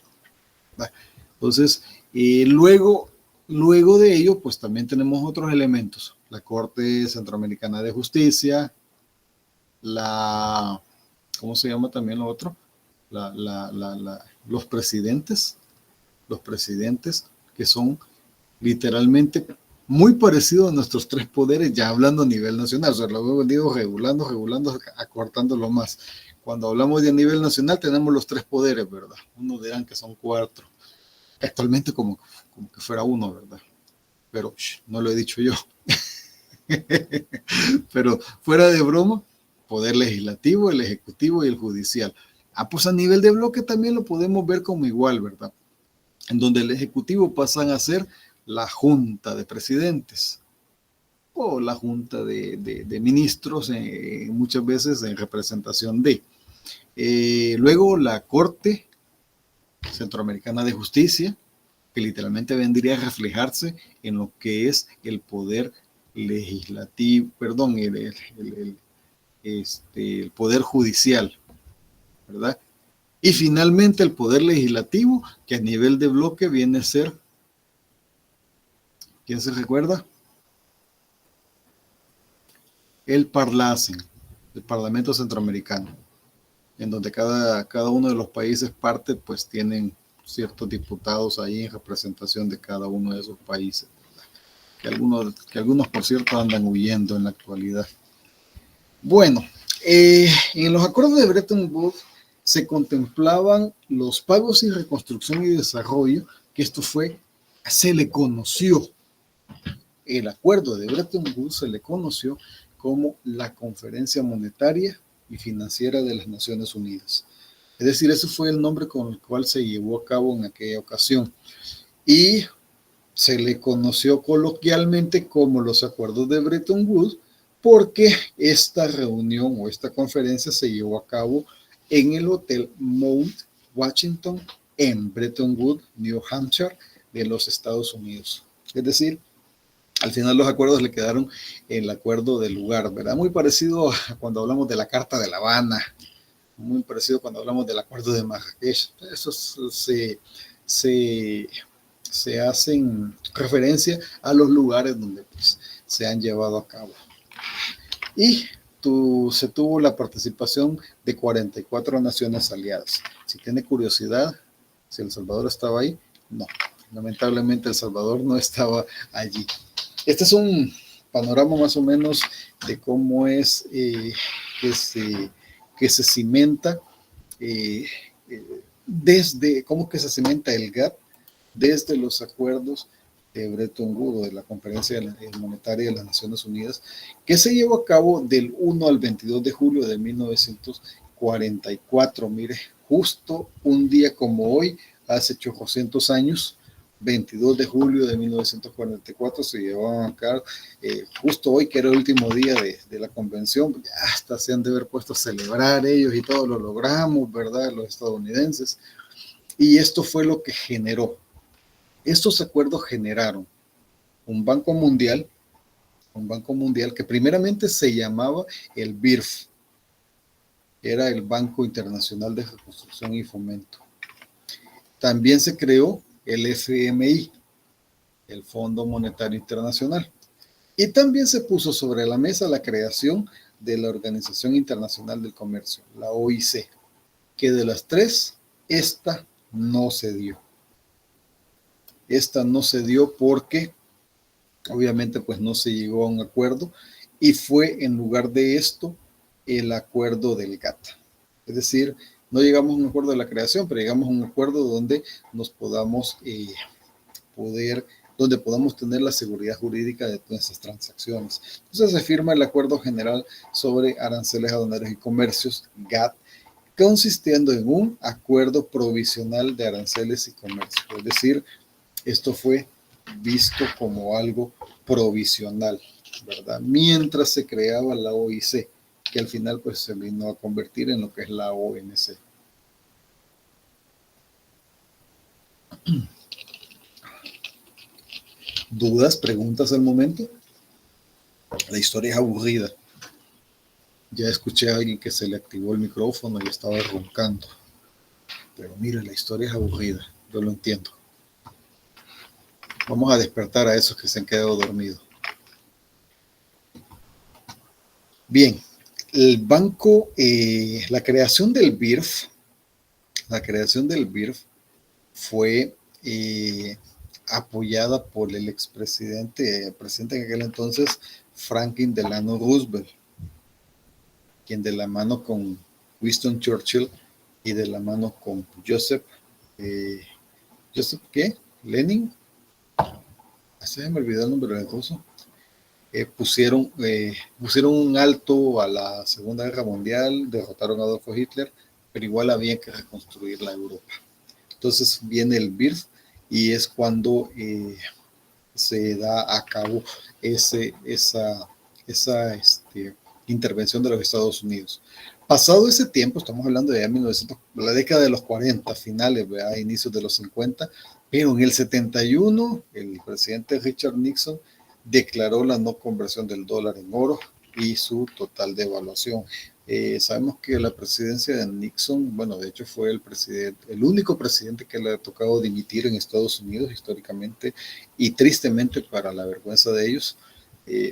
Entonces, luego de ello, pues también tenemos otros elementos. La Corte Centroamericana de Justicia, ¿cómo se llama también lo otro? Los presidentes, que son literalmente muy parecidos a nuestros tres poderes, ya hablando a nivel nacional. O sea, lo hemos venido regulando, acortándolo más. Cuando hablamos de a nivel nacional, tenemos los tres poderes, ¿verdad? Unos dirán que son cuatro. Actualmente como que fuera uno, ¿verdad? Pero no lo he dicho yo. Pero fuera de broma, poder legislativo, el ejecutivo y el judicial. Pues a nivel de bloque también lo podemos ver como igual, ¿verdad? En donde el ejecutivo pasan a ser la junta de presidentes o la junta de ministros, muchas veces en representación de. Luego la Corte Centroamericana de Justicia, que literalmente vendría a reflejarse en lo que es el poder legislativo, perdón, el poder judicial, ¿verdad? Y finalmente el poder legislativo, que a nivel de bloque viene a ser, ¿quién se recuerda? El Parlacen, el Parlamento Centroamericano, en donde cada uno de los países parte, pues tienen ciertos diputados ahí en representación de cada uno de esos países, que algunos por cierto andan huyendo en la actualidad. Bueno, en los acuerdos de Bretton Woods se contemplaban los pagos y reconstrucción y desarrollo, que se le conoció, el acuerdo de Bretton Woods se le conoció como la Conferencia Monetaria y Financiera de las Naciones Unidas. Es decir, ese fue el nombre con el cual se llevó a cabo en aquella ocasión. Y se le conoció coloquialmente como los acuerdos de Bretton Woods, porque esta reunión o esta conferencia se llevó a cabo en el Hotel Mount Washington en Bretton Woods, New Hampshire, de los Estados Unidos. Es decir, al final los acuerdos le quedaron el acuerdo del lugar, ¿verdad? Muy parecido a cuando hablamos de la Carta de La Habana, muy parecido cuando hablamos del acuerdo de Marrakech. Esos se hacen referencia a los lugares donde pues, se han llevado a cabo. Y se tuvo la participación de 44 naciones aliadas. Si tiene curiosidad, si El Salvador estaba ahí, no. Lamentablemente El Salvador no estaba allí. Este es un panorama más o menos de cómo es que se cimenta cómo que se cimenta el GATT desde los acuerdos de Bretton Woods, de la Conferencia Monetaria de las Naciones Unidas, que se llevó a cabo del 1 al 22 de julio de 1944. Mire, justo un día como hoy, hace 800 años, 22 de julio de 1944 se llevaban a cabo, justo hoy que era el último día de la convención, ya hasta se han de haber puesto a celebrar ellos y todo lo logramos, ¿verdad? Los estadounidenses. Y esto fue lo que generó. Estos acuerdos generaron un banco mundial que primeramente se llamaba el BIRF, era el Banco Internacional de Reconstrucción y Fomento. También se creó el FMI, el Fondo Monetario Internacional. Y también se puso sobre la mesa la creación de la Organización Internacional del Comercio, la OIC, que de las tres, esta no se dio. Esta no se dio porque obviamente pues no se llegó a un acuerdo y fue en lugar de esto el acuerdo del GATT. Es decir, no llegamos a un acuerdo de la creación, pero llegamos a un acuerdo donde nos podamos donde podamos tener la seguridad jurídica de nuestras transacciones. Entonces se firma el Acuerdo General sobre Aranceles Aduaneros y Comercios, GATT, consistiendo en un acuerdo provisional de aranceles y comercio. Es decir, esto fue visto como algo provisional, ¿verdad? Mientras se creaba la OIC, que al final pues se vino a convertir en lo que es la OMC. ¿Dudas, preguntas al momento? La historia es aburrida. Ya escuché a alguien que se le activó el micrófono y estaba roncando. Pero mire, la historia es aburrida. Yo lo entiendo. Vamos a despertar a esos que se han quedado dormidos. Bien, el banco, la creación del BIRF fue apoyada por el presidente en aquel entonces, Franklin Delano Roosevelt, quien de la mano con Winston Churchill y de la mano con Joseph ¿qué? Lenin, se me olvidó el nombre del ruso, pusieron un alto a la Segunda Guerra Mundial, derrotaron a Adolfo Hitler, pero igual había que reconstruir la Europa. Entonces viene el BIRF y es cuando se da a cabo esa intervención de los Estados Unidos. Pasado ese tiempo, estamos hablando de la década de los 40, finales, ¿verdad? Inicios de los 50, pero en el 71 el presidente Richard Nixon declaró la no conversión del dólar en oro y su total devaluación. Sabemos que la presidencia de Nixon, bueno, de hecho fue el único presidente que le ha tocado dimitir en Estados Unidos históricamente, y tristemente para la vergüenza de ellos,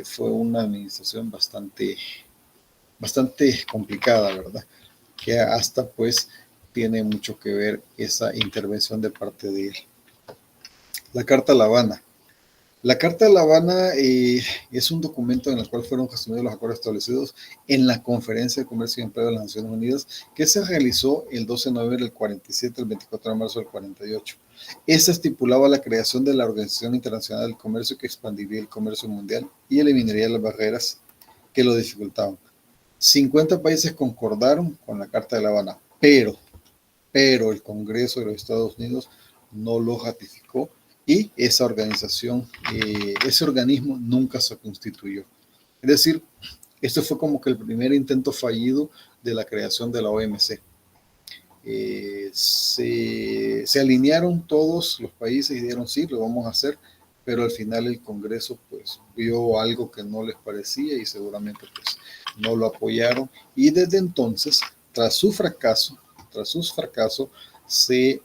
fue una administración bastante complicada, ¿verdad? Que hasta pues tiene mucho que ver esa intervención de parte de él. La Carta de La Habana. La Carta de La Habana es un documento en el cual fueron gestionados los acuerdos establecidos en la Conferencia de Comercio y Empleo de las Naciones Unidas, que se realizó el 12 de noviembre del 47 al 24 de marzo del 48. Esta estipulaba la creación de la Organización Internacional del Comercio, que expandiría el comercio mundial y eliminaría las barreras que lo dificultaban. 50 países concordaron con la Carta de La Habana, pero el Congreso de los Estados Unidos no lo ratificó y esa organización, ese organismo nunca se constituyó. Es decir, esto fue como que el primer intento fallido de la creación de la OMC. Se alinearon todos los países y dijeron sí, lo vamos a hacer, pero al final el Congreso pues vio algo que no les parecía y seguramente pues no lo apoyaron, y desde entonces, tras sus fracasos, se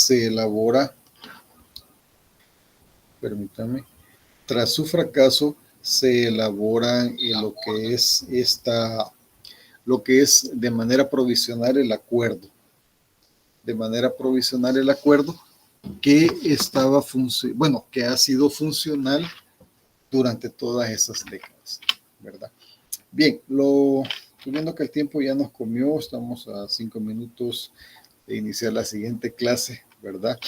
elabora, permítame, tras su fracaso se elabora lo que es de manera provisional el acuerdo. Que que ha sido funcional durante todas esas décadas, ¿verdad? Bien, estoy viendo que el tiempo ya nos comió, estamos a 5 minutos de iniciar la siguiente clase, ¿verdad?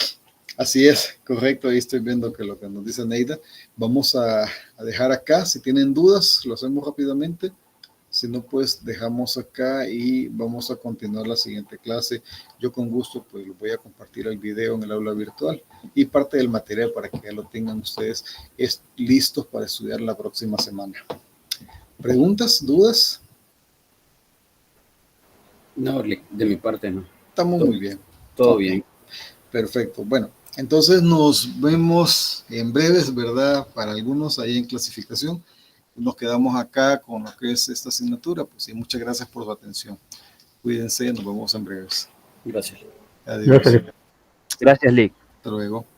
Así es, correcto, ahí estoy viendo que lo que nos dice Neida. Vamos a dejar acá, si tienen dudas, lo hacemos rápidamente. Si no, pues dejamos acá y vamos a continuar la siguiente clase. Yo con gusto pues les voy a compartir el video en el aula virtual y parte del material para que ya lo tengan ustedes listos para estudiar la próxima semana. ¿Preguntas? ¿Dudas? No, de mi parte no. Estamos muy bien. Todo bien. Perfecto. Bueno, entonces nos vemos en breves, ¿verdad? Para algunos ahí en clasificación. Nos quedamos acá con lo que es esta asignatura. Pues sí, muchas gracias por su atención. Cuídense, nos vemos en breves. Gracias. Adiós. Gracias, Lick. Hasta luego.